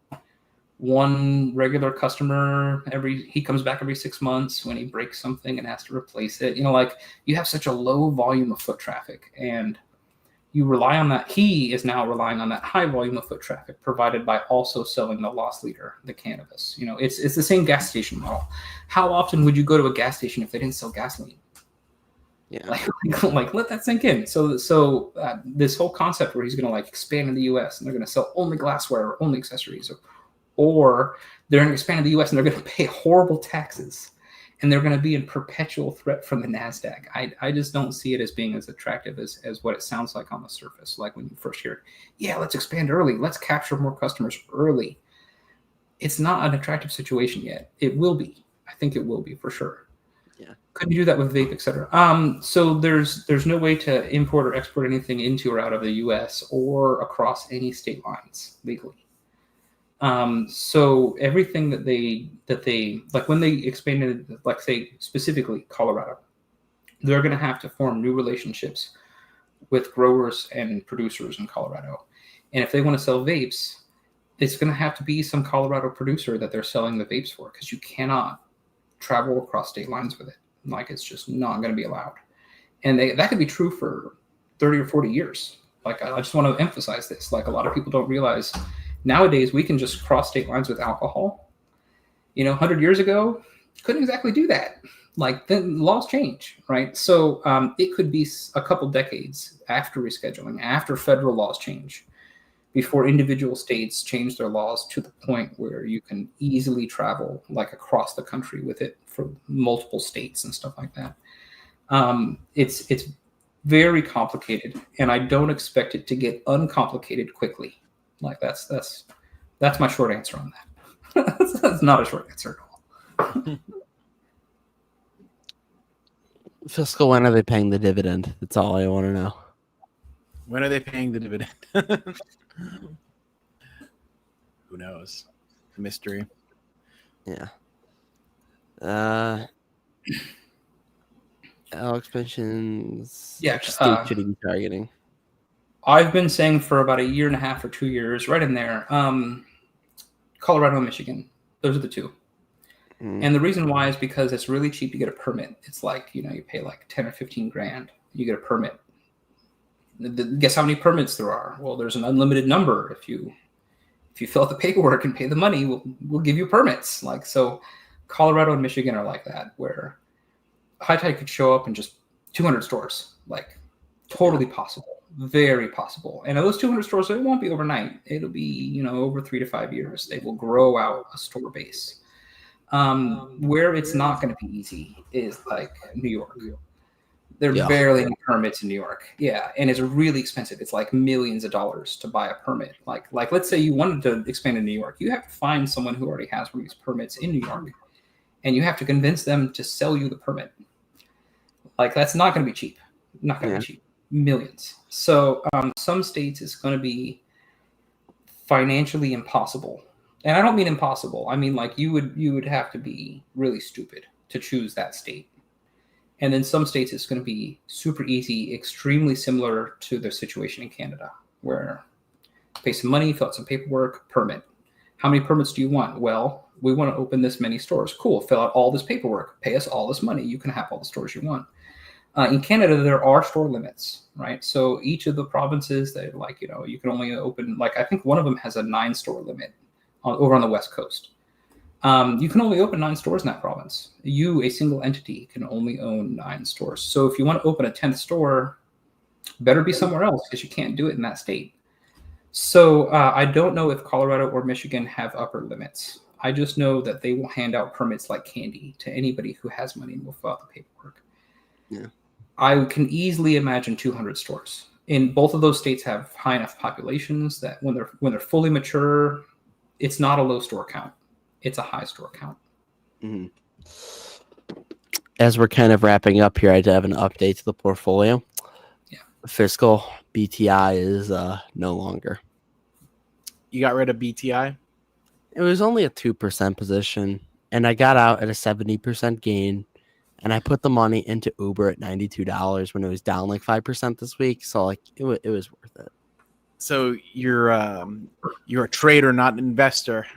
one regular customer. He comes back every 6 months when he breaks something and has to replace it. You have such a low volume of foot traffic, and you rely on that. He is now relying on that high volume of foot traffic provided by also selling the loss leader, the cannabis. It's the same gas station model. How often would you go to a gas station if they didn't sell gasoline? Yeah, like let that sink in. So this whole concept where he's going to expand in the U.S. and they're going to sell only glassware or only accessories, or they're going to expand in the U.S. and they're going to pay horrible taxes, and they're going to be in perpetual threat from the NASDAQ. I just don't see it as being as attractive as what it sounds like on the surface. Like when you first hear it, yeah, let's expand early. Let's capture more customers early. It's not an attractive situation yet. It will be. I think it will be for sure. Yeah. Could you do that with vape, et cetera? So there's no way to import or export anything into or out of the U.S. or across any state lines legally. So everything that they like when they expanded, like say specifically Colorado, they're going to have to form new relationships with growers and producers in Colorado. And if they want to sell vapes, it's going to have to be some Colorado producer that they're selling the vapes for, because you cannot travel across state lines with it. Like, it's just not going to be allowed. And that could be true for 30 or 40 years. Like, I just want to emphasize this. Like, a lot of people don't realize nowadays we can just cross state lines with alcohol. 100 years ago, couldn't exactly do that. Like, then laws change, right? So it could be a couple decades after rescheduling, after federal laws change, before individual states change their laws to the point where you can easily travel like across the country with it for multiple states and stuff like that. It's very complicated, and I don't expect it to get uncomplicated quickly. Like, that's my short answer on that. That's not a short answer at all. Fiscal, when are they paying the dividend? That's all I want to know. When are they paying the dividend? Who knows? Mystery. Yeah. Expansions. Yeah. Which state should he be targeting? I've been saying for about 1.5 years or 2 years, right in there. Colorado and Michigan. Those are the two. And the reason why is because it's really cheap to get a permit. It's like, you pay like 10 or 15 grand. You get a permit. Guess how many permits there are? Well, there's an unlimited number. If you fill out the paperwork and pay the money, we'll give you permits. Like, so Colorado and Michigan are like that, where High Tide could show up in just 200 stores, like totally possible. Very possible. And those 200 stores, it won't be overnight. It'll be, over 3 to 5 years. They will grow out a store base. Where it's not going to be easy is like New York. They're barely in permits in New York. Yeah. And it's really expensive. It's like millions of dollars to buy a permit. Like let's say you wanted to expand in New York. You have to find someone who already has one of these permits in New York. And you have to convince them to sell you the permit. Like, that's not going to be cheap. Not going to be cheap. Millions. So some states it's going to be financially impossible. And I don't mean impossible. I mean, like, you would have to be really stupid to choose that state. And then some states it's going to be super easy, extremely similar to the situation in Canada, where pay some money, fill out some paperwork, permit. How many permits do you want? Well, we want to open this many stores. Cool. Fill out all this paperwork. Pay us all this money. You can have all the stores you want. In Canada, there are store limits, right? So each of the provinces that, like, you can only open, like, I think one of them has a 9-store limit over on the West Coast. You can only open 9 stores in that province. You, a single entity, can only own 9 stores. So if you want to open a 10th store, better be somewhere else because you can't do it in that state. So I don't know if Colorado or Michigan have upper limits. I just know that they will hand out permits like candy to anybody who has money and will fill out the paperwork. Yeah. I can easily imagine 200 stores. In both of those states have high enough populations that when they're fully mature, it's not a low store count. It's a high store count. Mm-hmm. As we're kind of wrapping up here, I have an update to the portfolio. Yeah. Fiscal BTI is no longer. You got rid of BTI? It was only a 2% position, and I got out at a 70% gain. And I put the money into Uber at $92 when it was down like 5% this week. So like it was worth it. So you're a trader, not an investor.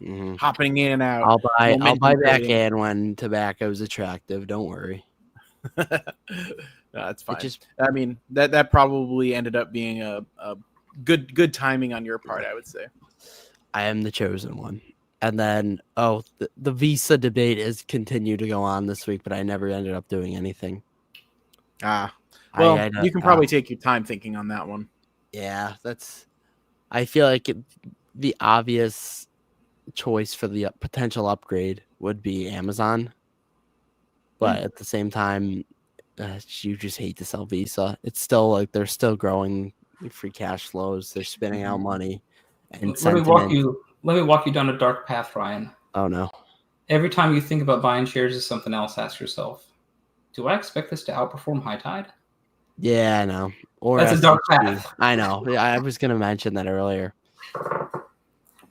Mm-hmm. Hopping in and out. I'll buy back in when tobacco is attractive. Don't worry. No, that's fine. I mean, that probably ended up being a good timing on your part, I would say. I am the chosen one. And then, the visa debate has continued to go on this week, but I never ended up doing anything. Well, you can probably take your time thinking on that one. Yeah, I feel like the obvious choice for the potential upgrade would be Amazon. But at the same time, you just hate to sell Visa. It's still like they're still growing free cash flows. They're spinning out money. And let me walk you down a dark path, Ryan. Oh, no. Every time you think about buying shares of something else, ask yourself, do I expect this to outperform High Tide? Yeah, I know. Or that's a dark path. I know. I was going to mention that earlier.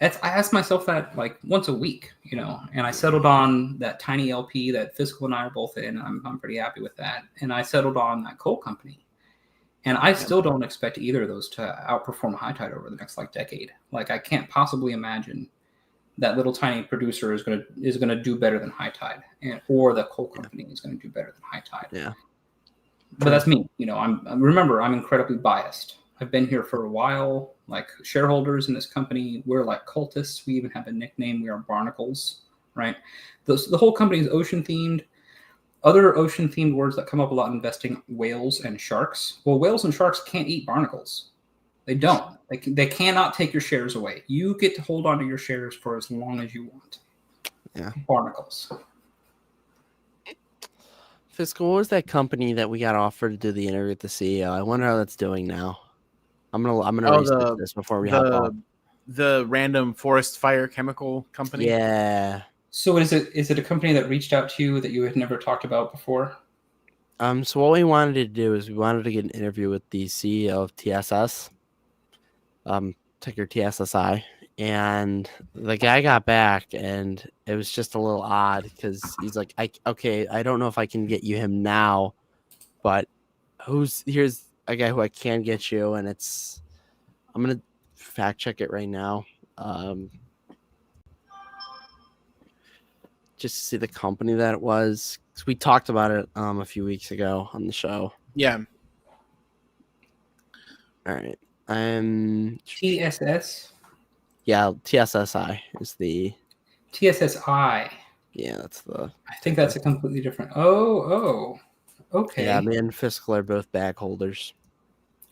I ask myself that like once a week, and I settled on that tiny LP that Fiscal and I are both in. I'm pretty happy with that. And I settled on that coal company. And I still don't expect either of those to outperform High Tide over the next decade. Like, I can't possibly imagine that little tiny producer is gonna do better than High Tide, or the coal company is gonna do better than High Tide. Yeah, but that's me. I'm incredibly biased. I've been here for a while. Like, shareholders in this company, we're like cultists. We even have a nickname. We are barnacles, right? The whole company is ocean themed. Other ocean-themed words that come up a lot in investing, whales and sharks. Well, whales and sharks can't eat barnacles. They don't. They cannot take your shares away. You get to hold on to your shares for as long as you want. Yeah. Barnacles. Fiscal, what was that company that we got offered to do the interview with the CEO? I wonder how that's doing now. I'm gonna research this before we hop on. The random forest fire chemical company. Yeah. So is it a company that reached out to you that you had never talked about before? So what we wanted to do is we wanted to get an interview with the CEO of TSS, ticker TSSI, and the guy got back, and it was just a little odd because he's like, I don't know if I can get you him now, but here's a guy who I can get you, and I'm gonna fact check it right now. Just to see the company that it was. 'Cause we talked about it a few weeks ago on the show. Yeah. All right. TSS? Yeah, TSSI is the... TSSI. Yeah, that's the... I think that's a completely different... Oh, okay. Yeah, me and Fiscal are both bag holders.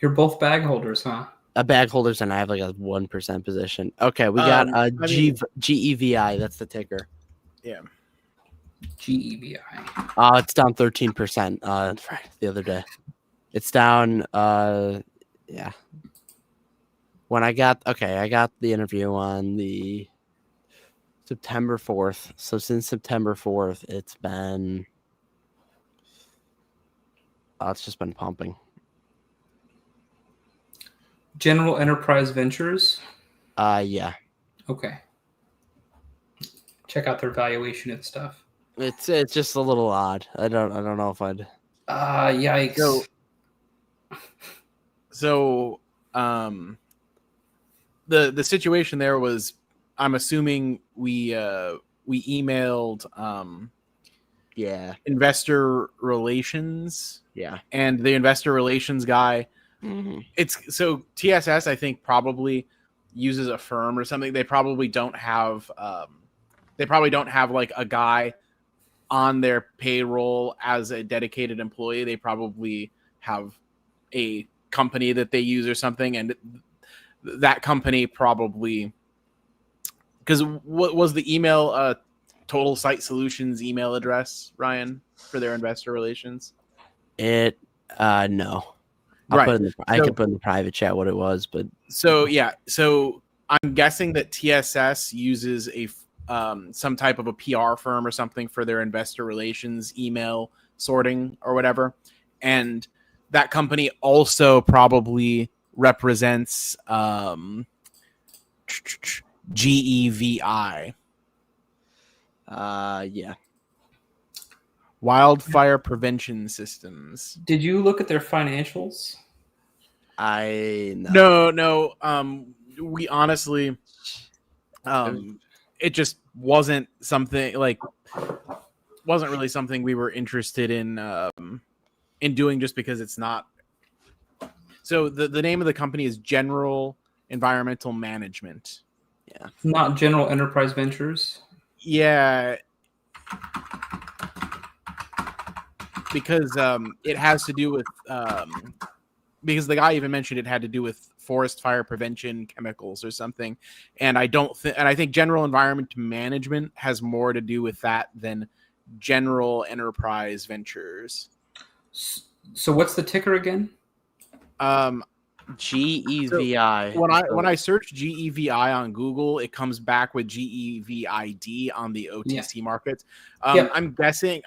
You're both bag holders, huh? A bag holders, and I have like a 1% position. Okay, we got GEVI. That's the ticker. Yeah. GEVI. It's down 13% the other day. It's down. Yeah. When I got the interview on the September 4th. So since September 4th, it's just been pumping. General Enterprise Ventures. Yeah. Okay. Check out their valuation and stuff. It's just a little odd. I don't know if I'd. Yikes. So the situation there was, I'm assuming we emailed investor relations. Yeah. And the investor relations guy, it's so TSS, I think, probably uses a firm or something. They probably don't have like a guy on their payroll as a dedicated employee. They probably have a company that they use or something, and that company probably, because what was the email Total Site Solutions email address, Ryan, for their investor relations? No. I could put in the private chat what it was, but so I'm guessing that TSS uses a some type of a PR firm or something for their investor relations email sorting or whatever, and that company also probably represents GEVI. Yeah. Wildfire Prevention Systems. Did you look at their financials? No. We honestly, it just wasn't really something we were interested in doing, just because it's not. So the name of the company is General Environmental Management. Yeah. Not General Enterprise Ventures. Yeah. Because it has to do with because the guy even mentioned it had to do with forest fire prevention chemicals or something, and I think General Environment Management has more to do with that than General Enterprise Ventures. So what's the ticker again? GEVI. So when I search GEVI on Google, it comes back with GEVID on the OTC markets. I'm guessing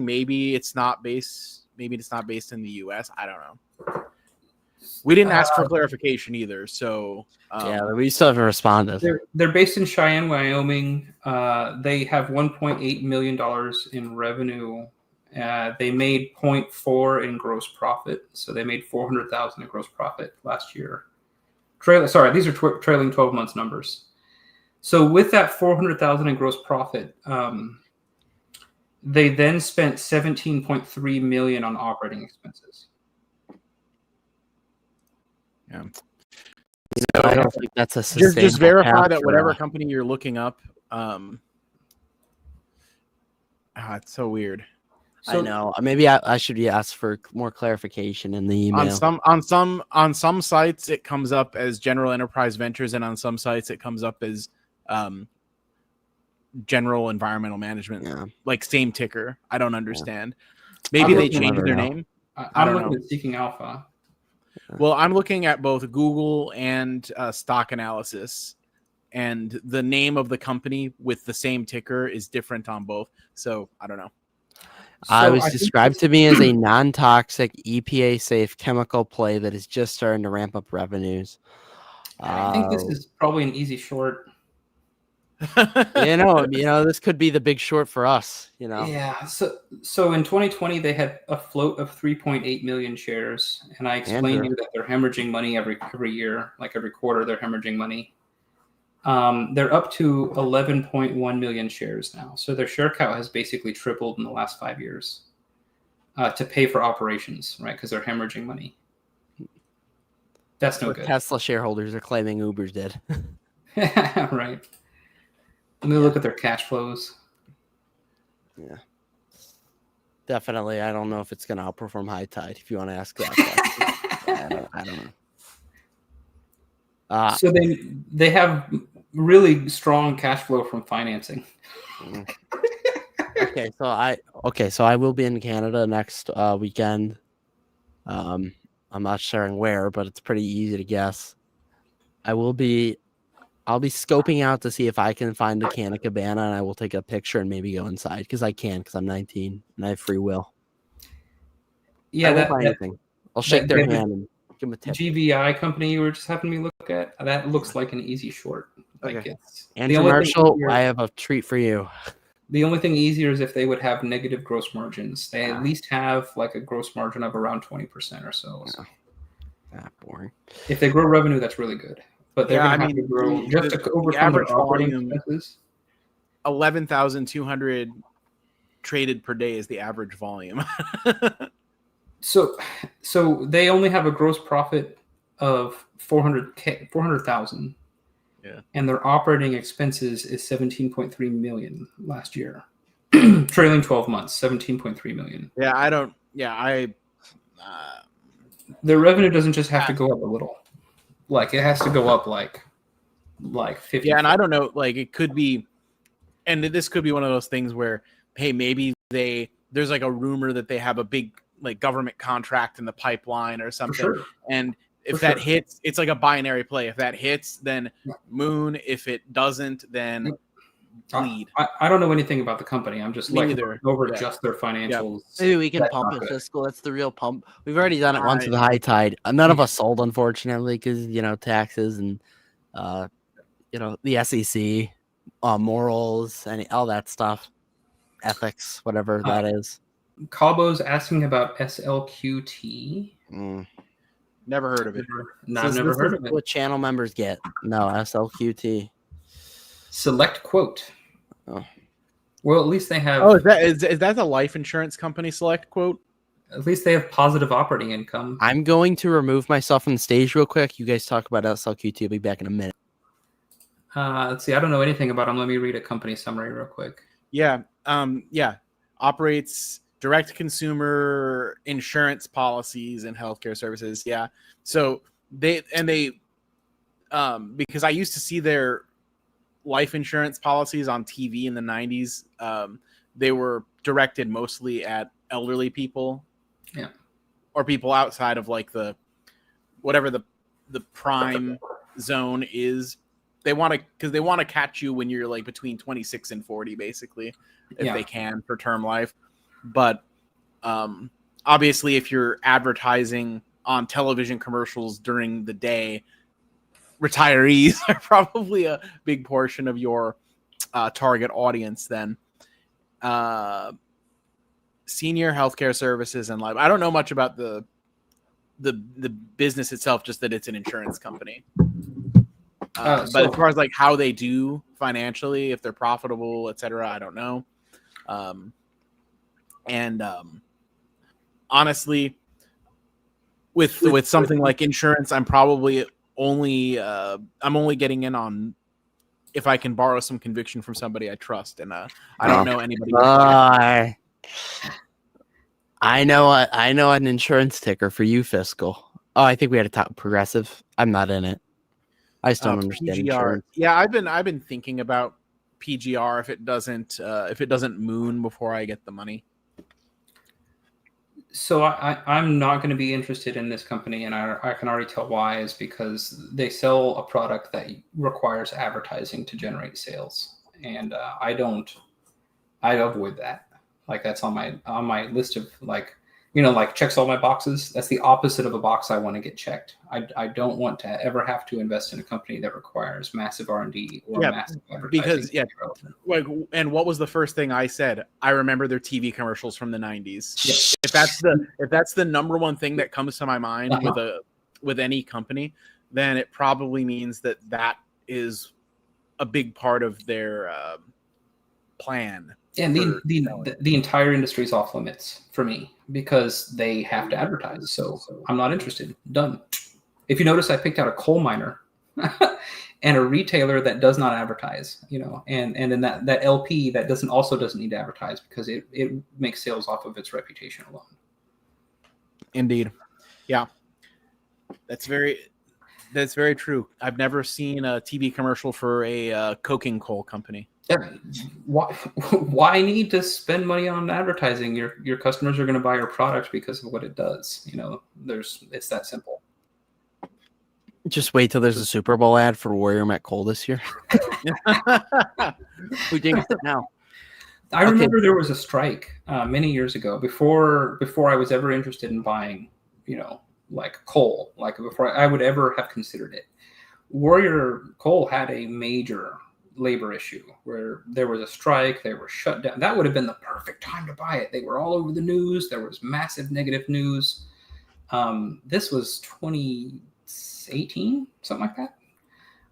maybe it's not based in the US. I don't know. We didn't ask for clarification either, so we still haven't responded. They're based in Cheyenne, Wyoming. They have $1.8 million in revenue. They made 0.4 in gross profit, so they made $400,000 in gross profit last year. These are trailing 12 months numbers. So with that $400,000 in gross profit, they then spent $17.3 million on operating expenses. Yeah. So I don't think that's a sustainable just verify path that for whatever company you're looking up. It's so weird. So, I know. Maybe I should ask for more clarification in the email. On some sites it comes up as General Enterprise Ventures, and on some sites it comes up as General Environmental Management. Yeah. Like same ticker. I don't understand. Maybe they changed their name. I'm looking at Seeking Alpha. Well, I'm looking at both Google and Stock Analysis, and the name of the company with the same ticker is different on both. So I don't know. I was described to me as a non-toxic, EPA-safe chemical play that is just starting to ramp up revenues. I think this is probably an easy short. This could be the big short for us. Yeah. So in 2020 they had a float of 3.8 million shares, and I explained to you that they're hemorrhaging money every year, like every quarter they're hemorrhaging money. They're up to 11.1 million shares now. So their share count has basically tripled in the last 5 years to pay for operations, right? Because they're hemorrhaging money. That's no good. Tesla shareholders are claiming Uber's dead. Right. Let me look at their cash flows. Yeah. Definitely. I don't know if it's going to outperform high tide, if you want to ask that. I don't know. So they have really strong cash flow from financing. So I will be in Canada next weekend. I'm not sharing where, but it's pretty easy to guess. I'll be scoping out to see if I can find a can of Cabana, and I will take a picture and maybe go inside because I'm 19 and I have free will. Yeah, I won't buy anything. I'll shake their hand and give them a tip. GVI company you were just having me look at, that looks like an easy short. Okay. Andrew Marshall, I have a treat for you. The only thing easier is if they would have negative gross margins. They at least have like a gross margin of around 20% or so. Boring. If they grow revenue, that's really good. But they're going to have to grow just to overcome their operating expenses. 11,200 traded per day is the average volume. So they only have a gross profit of 400,000. Yeah. And their operating expenses is 17.3 million last year. Trailing 12 months, 17.3 million. Their revenue doesn't just have to go up a little. Like it has to go up like 50. Yeah, and I don't know, like it could be, and this could be one of those things where, hey, maybe there's like a rumor that they have a big like government contract in the pipeline or something. For sure. And if that hits, it's like a binary play. If that hits, then moon. If it doesn't, then bleed. I don't know anything about the company. I'm just looking over just their financials. Maybe we can pump it, Fiscal. That's the real pump. We've already done it once with the high tide. None of us sold, unfortunately, because taxes and the SEC, morals, and all that stuff, ethics, whatever that is. Cabo's asking about SLQT. Never heard of it. I've never heard of it. What channel members get? No, SLQT. Select Quote. Oh. Well, at least they have. Oh, is that the life insurance company Select Quote? At least they have positive operating income. I'm going to remove myself from the stage real quick. You guys talk about SLQT. I'll be back in a minute. Let's see. I don't know anything about them. Let me read a company summary real quick. Yeah. Operates direct consumer insurance policies and healthcare services. Yeah. So because I used to see their life insurance policies on TV in the 90s. They were directed mostly at elderly people. Yeah. Or people outside of like whatever the prime zone is. They want to catch you when you're like between 26 and 40, basically, if they can, for term life. But obviously, if you're advertising on television commercials during the day, retirees are probably a big portion of your target audience. Then senior healthcare services and life. I don't know much about the business itself, just that it's an insurance company. But as far as like how they do financially, if they're profitable, etc., I don't know. Honestly, with something like insurance, I'm probably only getting in on if I can borrow some conviction from somebody I trust, and I don't know anybody. I know an insurance ticker for you, Fiscal. Oh, I think we had a top Progressive. I'm not in it. I just don't understand PGR. insurance. Yeah, I've been thinking about PGR if it doesn't moon before I get the money. So I'm not going to be interested in this company, and I can already tell why, is because they sell a product that requires advertising to generate sales, and I avoid that. Like that's on my list of like checks all my boxes. That's the opposite of a box I want to get checked. I don't want to ever have to invest in a company that requires massive R&D or massive advertising. Because and what was the first thing I said? I remember their TV commercials from the 90s. Yeah. If that's the number one thing that comes to my mind with any company, then it probably means that is a big part of their plan. And the entire industry is off limits for me because they have to advertise. So I'm not interested. Done. If you notice, I picked out a coal miner and a retailer that does not advertise, and then that LP that doesn't need to advertise because it makes sales off of its reputation alone. Indeed. Yeah. That's very true. I've never seen a TV commercial for a coking coal company. Yeah. Why need to spend money on advertising? Your customers are going to buy your product because of what it does. It's that simple. Just wait till there's a Super Bowl ad for Warrior Met Coal this year. We jinxed it now. I remember there was a strike many years ago before I was ever interested in buying, like coal, like before I would ever have considered it. Warrior Coal had a major labor issue where there was a strike, they were shut down. That would have been the perfect time to buy it. They were all over the news. There was massive negative news. This was 2018, something like that.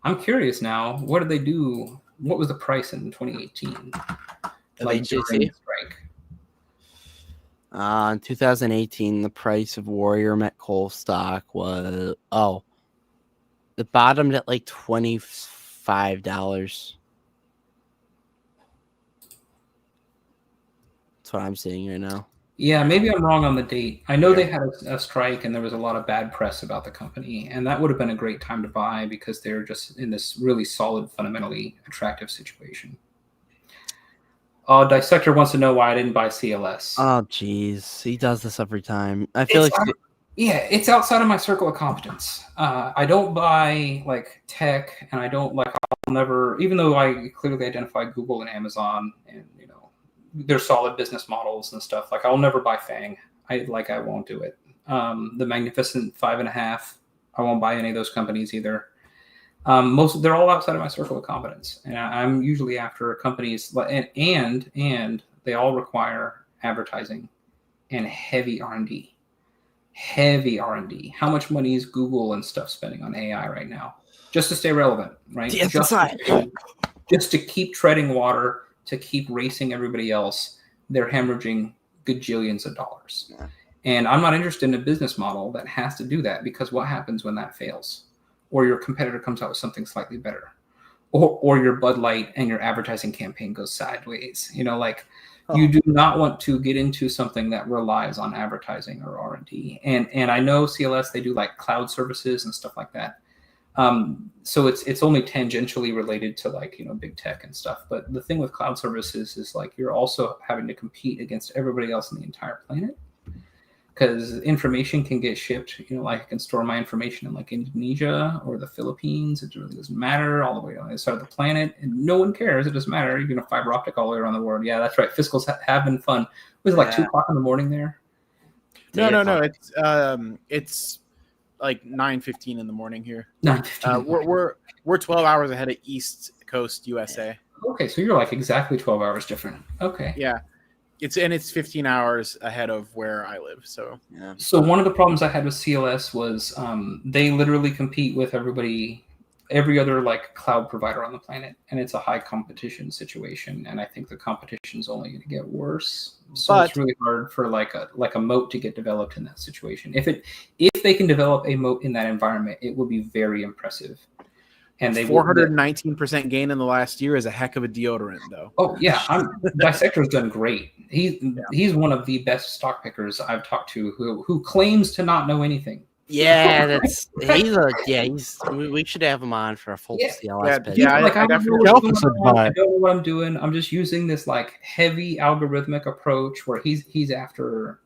I'm curious now, what did they do? What was the price in 2018? Like during the strike? In 2018, the price of Warrior Met Coal stock was it bottomed at like $25. That's what I'm seeing right now. Yeah, maybe I'm wrong on the date. I know they had a strike and there was a lot of bad press about the company, and that would have been a great time to buy because they're just in this really solid, fundamentally attractive situation. Dissector wants to know why I didn't buy CLS. Oh, geez. He does this every time. I feel it's outside of my circle of competence. I don't buy like tech, and I'll never, even though I clearly identify Google and Amazon and, they're solid business models and stuff. Like I'll never buy FANG. I won't do it. The Magnificent 5.5, I won't buy any of those companies either. They're all outside of my circle of competence, and I'm usually after companies and they all require advertising and heavy R&D. How much money is Google and stuff spending on AI right now just to stay relevant, right? Just to keep treading water, to keep racing everybody else. They're hemorrhaging gajillions of dollars. Yeah. And I'm not interested in a business model that has to do that, because what happens when that fails? Or your competitor comes out with something slightly better, or your Bud Light and your advertising campaign goes sideways. You do not want to get into something that relies on advertising or R&D. And I know CLS, they do like cloud services and stuff like that. So it's only tangentially related to big tech and stuff. But the thing with cloud services is you're also having to compete against everybody else on the entire planet, because information can get shipped. I can store my information in Indonesia or the Philippines. It really doesn't matter, all the way on the other side of the planet, and no one cares. It doesn't matter. You're going to fiber optic all the way around the world. Yeah, that's right. Fiscals have been fun. Was it 2 o'clock in the morning there? No. It's like 9:15 in the morning here. 9:15. We're 12 hours ahead of East Coast USA. Okay, so you're exactly 12 hours different. Okay. Yeah. It's 15 hours ahead of where I live. So yeah. So one of the problems I had with CLS was they literally compete with every other cloud provider on the planet, and it's a high competition situation. And I think the competition is only going to get worse. So it's really hard for a moat to get developed in that situation. If they can develop a moat in that environment, it will be very impressive. And they 419% gain in the last year is a heck of a deodorant, though. Oh yeah, Dissector's done great. He's one of the best stock pickers I've talked to who claims to not know anything. Yeah, we should have him on for a full CLS pitch. Yeah, I definitely I don't know what I'm doing. I'm just using this heavy algorithmic approach where he's after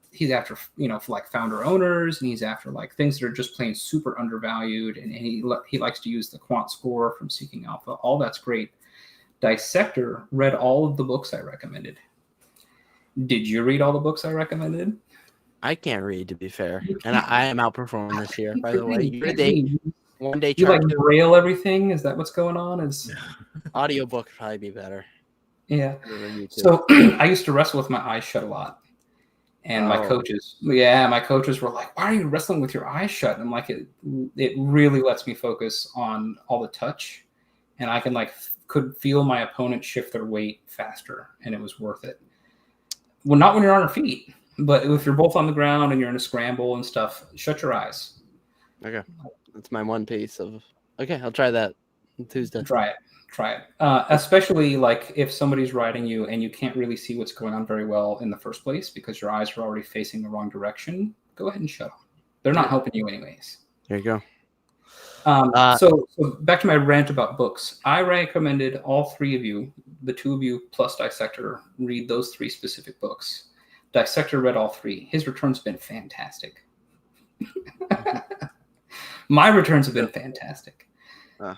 founder owners, and he's after things that are just plain super undervalued, and he likes to use the quant score from Seeking Alpha. All that's great. Dissector read all of the books I recommended. Did you read all the books I recommended? I can't read, to be fair, and I am outperforming this year. By the way, one day you braille everything. Is that what's going on? Is audiobook would probably be better? Yeah. So I used to wrestle with my eyes shut a lot. And my coaches were like, "Why are you wrestling with your eyes shut?" And I'm like, it really lets me focus on all the touch, and I can could feel my opponent shift their weight faster, and it was worth it. Well, not when you're on your feet, but if you're both on the ground and you're in a scramble and stuff, shut your eyes. Okay, that's my one piece of. Okay, I'll try that on Tuesday. Try it. Especially if somebody's riding you and you can't really see what's going on very well in the first place because your eyes are already facing the wrong direction. Go ahead and shut them. They're not helping you anyways. There you go. So back to my rant about books. I recommended all three of you, the two of you plus Dissector, read those three specific books. Dissector read all three. His returns have been fantastic. My returns have been fantastic.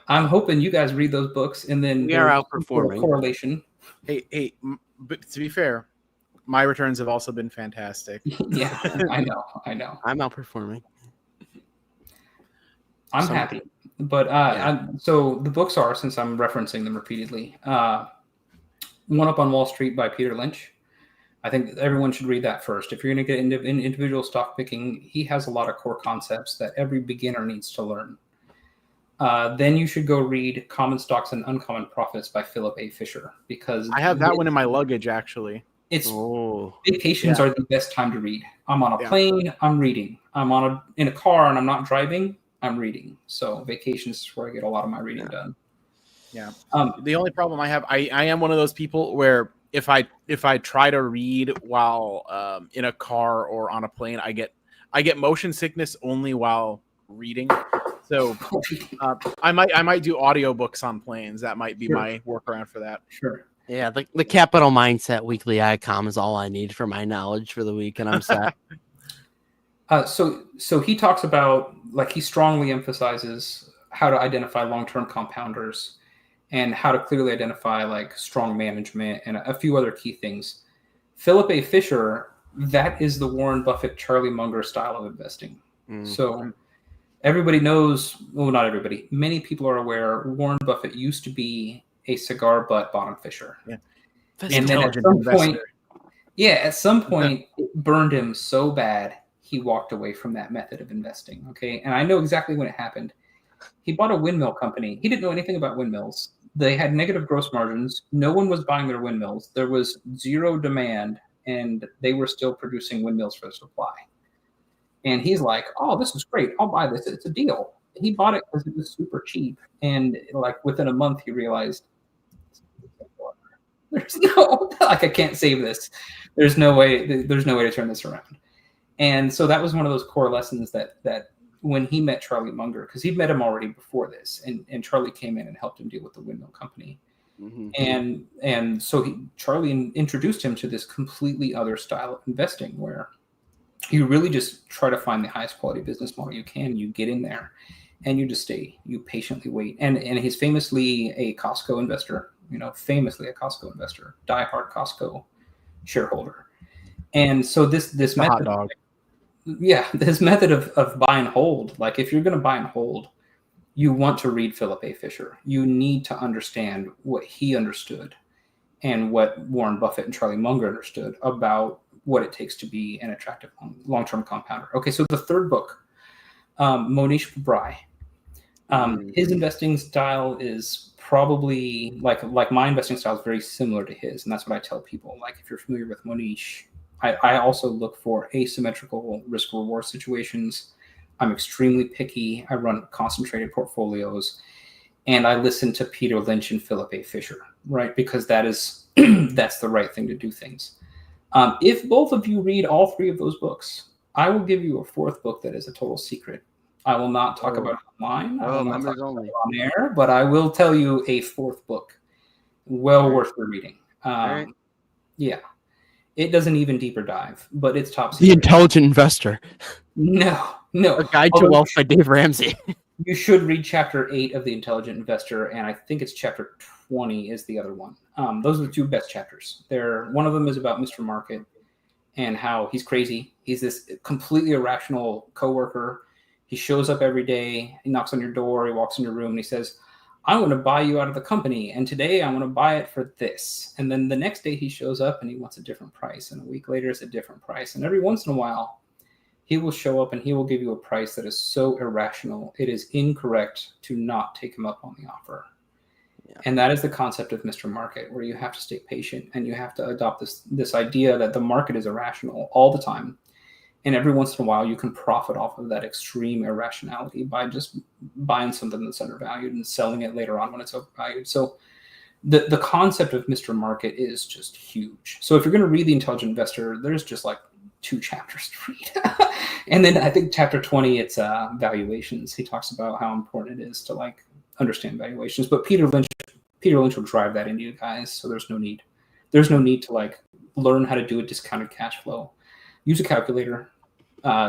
I'm hoping you guys read those books and then we are outperforming. Correlation. Hey, but to be fair, my returns have also been fantastic. Yeah, I know. I'm outperforming. I'm happy. But so the books are, since I'm referencing them repeatedly, One Up on Wall Street by Peter Lynch. I think everyone should read that first. If you're going to get into individual stock picking, he has a lot of core concepts that every beginner needs to learn. Then you should go read Common Stocks and Uncommon Profits by Philip A. Fischer, because I have that one in my luggage, actually. Vacations are the best time to read. I'm on a plane, I'm reading. I'm in a car and I'm not driving, I'm reading. So vacations is where I get a lot of my reading done. Yeah. The only problem I have, I am one of those people where if I try to read while in a car or on a plane, I get motion sickness only while reading. So I might do audiobooks on planes. That might be my workaround for that. Sure. Yeah, the Capital Mindset Weekly ICOM is all I need for my knowledge for the week, and I'm set. So he talks about, like, he strongly emphasizes how to identify long-term compounders and how to clearly identify like strong management and a few other key things. Philip A. Fischer, that is the Warren Buffett, Charlie Munger style of investing. So everybody knows, well, not everybody, many people are aware Warren Buffett used to be a cigar butt bottom fisher. Yeah. And then at some point, it burned him so bad, he walked away from that method of investing. Okay. And I know exactly when it happened. He bought a windmill company. He didn't know anything about windmills. They had negative gross margins. No one was buying their windmills. There was zero demand, and they were still producing windmills for the supply. And he's like, oh, this is great. I'll buy this. It's a deal. He bought it because it was super cheap. And like within a month, he realized, there's no, like, I can't save this. There's no way to turn this around. And so that was one of those core lessons that when he met Charlie Munger, because he'd met him already before this, and Charlie came in and helped him deal with the windmill company. Mm-hmm. And so Charlie introduced him to this completely other style of investing where you really just try to find the highest quality business model you can. You get in there and you just stay, you patiently wait. And he's famously a Costco investor, diehard Costco shareholder. And so this method, hot dog. This method of buy and hold, like if you're going to buy and hold, you want to read Philip A. Fischer. You need to understand what he understood and what Warren Buffett and Charlie Munger understood about what it takes to be an attractive long-term compounder. Okay, so the third book, Monish Brai. His investing style is probably like my investing style is very similar to his, and that's what I tell people. Like if you're familiar with Monish, I also look for asymmetrical risk reward situations. I'm extremely picky. I run concentrated portfolios, and I listen to Peter Lynch and Philip A. Fischer, right? Because that's the right thing to do things. If both of you read all three of those books, I will give you a fourth book that is a total secret. I will not talk about it online. I will not talk about it on air, but I will tell you a fourth book. Well worth the reading. Yeah. It does an even deeper dive, but it's top secret. The Intelligent Investor. No. A Guide to Wealth by Dave Ramsey. You should read chapter 8 of The Intelligent Investor, and I think it's chapter 20 is the other one. Those are the two best chapters. One of them is about Mr. Market and how he's crazy. He's this completely irrational coworker. He shows up every day. He knocks on your door. He walks in your room, and he says, I want to buy you out of the company, and today I want to buy it for this. And then the next day he shows up and he wants a different price, and a week later it's a different price. And every once in a while he will show up and he will give you a price that is so irrational it is incorrect to not take him up on the offer. Yeah. And that is the concept of Mr. Market, where you have to stay patient and you have to adopt this idea that the market is irrational all the time. And every once in a while, you can profit off of that extreme irrationality by just buying something that's undervalued and selling it later on when it's overvalued. So the concept of Mr. Market is just huge. So if you're going to read The Intelligent Investor, there's just like 2 chapters to read. And then I think chapter 20, it's valuations. He talks about how important it is to like understand valuations. But Peter Lynch will drive that into you guys. So there's no need. There's no need to like learn how to do a discounted cash flow. Use a calculator,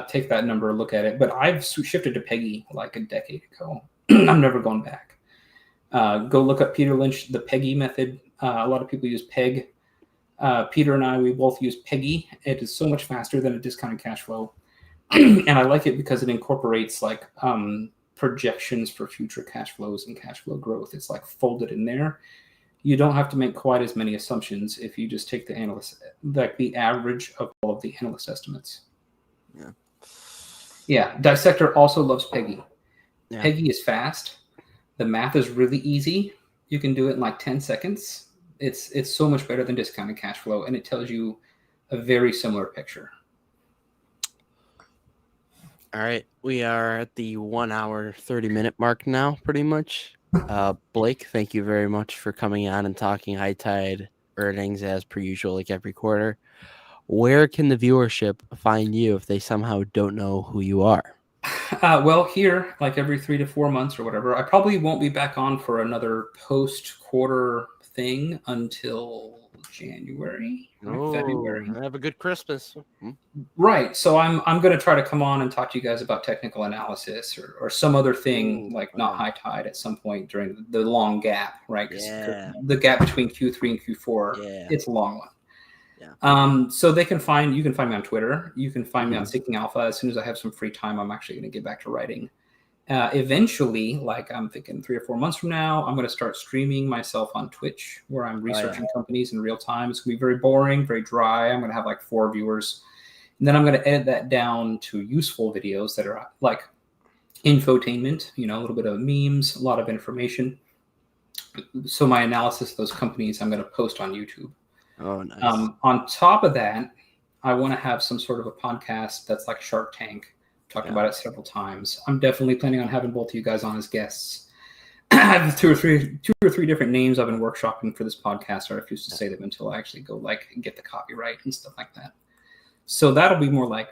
take that number, look at it. But I've shifted to PEGI like a decade ago. I'm never going back. Go look up Peter Lynch, the PEGI method. A lot of people use PEG. Peter and I, we both use PEGI. It is so much faster than a discounted cash flow. And I like it because it incorporates like projections for future cash flows and cash flow growth. It's like folded in there. You don't have to make quite as many assumptions if you just take the analyst, like the average of all of the analyst estimates. Yeah. Dissector also loves PEGI. Yeah. PEGI is fast. The math is really easy. You can do it in like 10 seconds. It's so much better than discounted cash flow, and it tells you a very similar picture. All right. We are at the 1 hour, 30-minute mark now, pretty much. Blake, thank you very much for coming on and talking high tide earnings as per usual, like every quarter. Where can the viewership find you if they somehow don't know who you are? Well, here, like every 3 to 4 months or whatever, I probably won't be back on for another post-quarter thing until January, February. Have a good Christmas. Right. So I'm going to try to come on and talk to you guys about technical analysis or some other thing, not high tide at some point during the long gap, right? Yeah. The gap between Q3 and Q4, it's a long one. Yeah. So you can find me on Twitter. You can find me on Seeking Alpha. As soon as I have some free time, I'm actually going to get back to writing. Eventually, like I'm thinking 3 or 4 months from now, I'm going to start streaming myself on Twitch where I'm researching companies in real time. It's going to be very boring, very dry. I'm going to have like 4 viewers. And then I'm going to edit that down to useful videos that are like infotainment, a little bit of memes, a lot of information. So my analysis of those companies, I'm going to post on YouTube. Oh, nice. On top of that, I want to have some sort of a podcast that's like Shark Tank. Talked about it several times. I'm definitely planning on having both of you guys on as guests. I have two or three different names I've been workshopping for this podcast. I refuse to say them until I actually go like get the copyright and stuff like that. So that'll be more like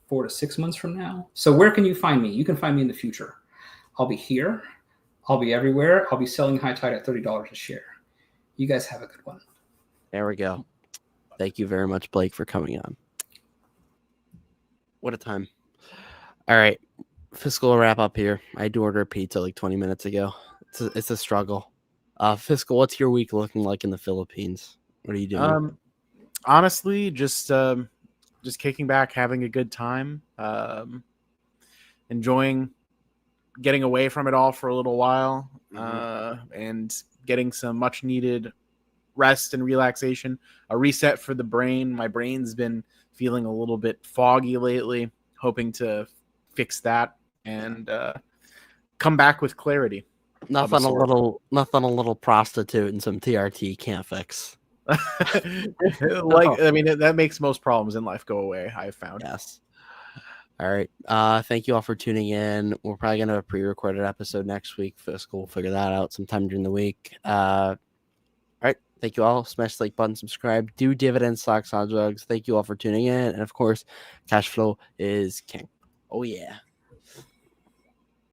4 to 6 months from now. So where can you find me? You can find me in the future. I'll be here. I'll be everywhere. I'll be selling high tide at $30 a share. You guys have a good one. There we go. Thank you very much, Blake, for coming on. What a time. All right. Fiscal wrap up here. I had to order a pizza like 20 minutes ago. It's a struggle. Fiscal, what's your week looking like in the Philippines? What are you doing? Honestly, just kicking back, having a good time, enjoying getting away from it all for a little while, and getting some much needed rest and relaxation, a reset for the brain. My brain's been feeling a little bit foggy lately, hoping to fix that and come back with clarity. Nothing a little prostitute and some TRT can't fix. That makes most problems in life go away, I've found. Yes. All right. Thank you all for tuning in. We're probably gonna have a pre-recorded episode next week. Fiscal, we'll figure that out sometime during the week. All right. Thank you all. Smash the like button, subscribe, do dividends, stocks on drugs. Thank you all for tuning in. And of course, cash flow is king. Oh yeah.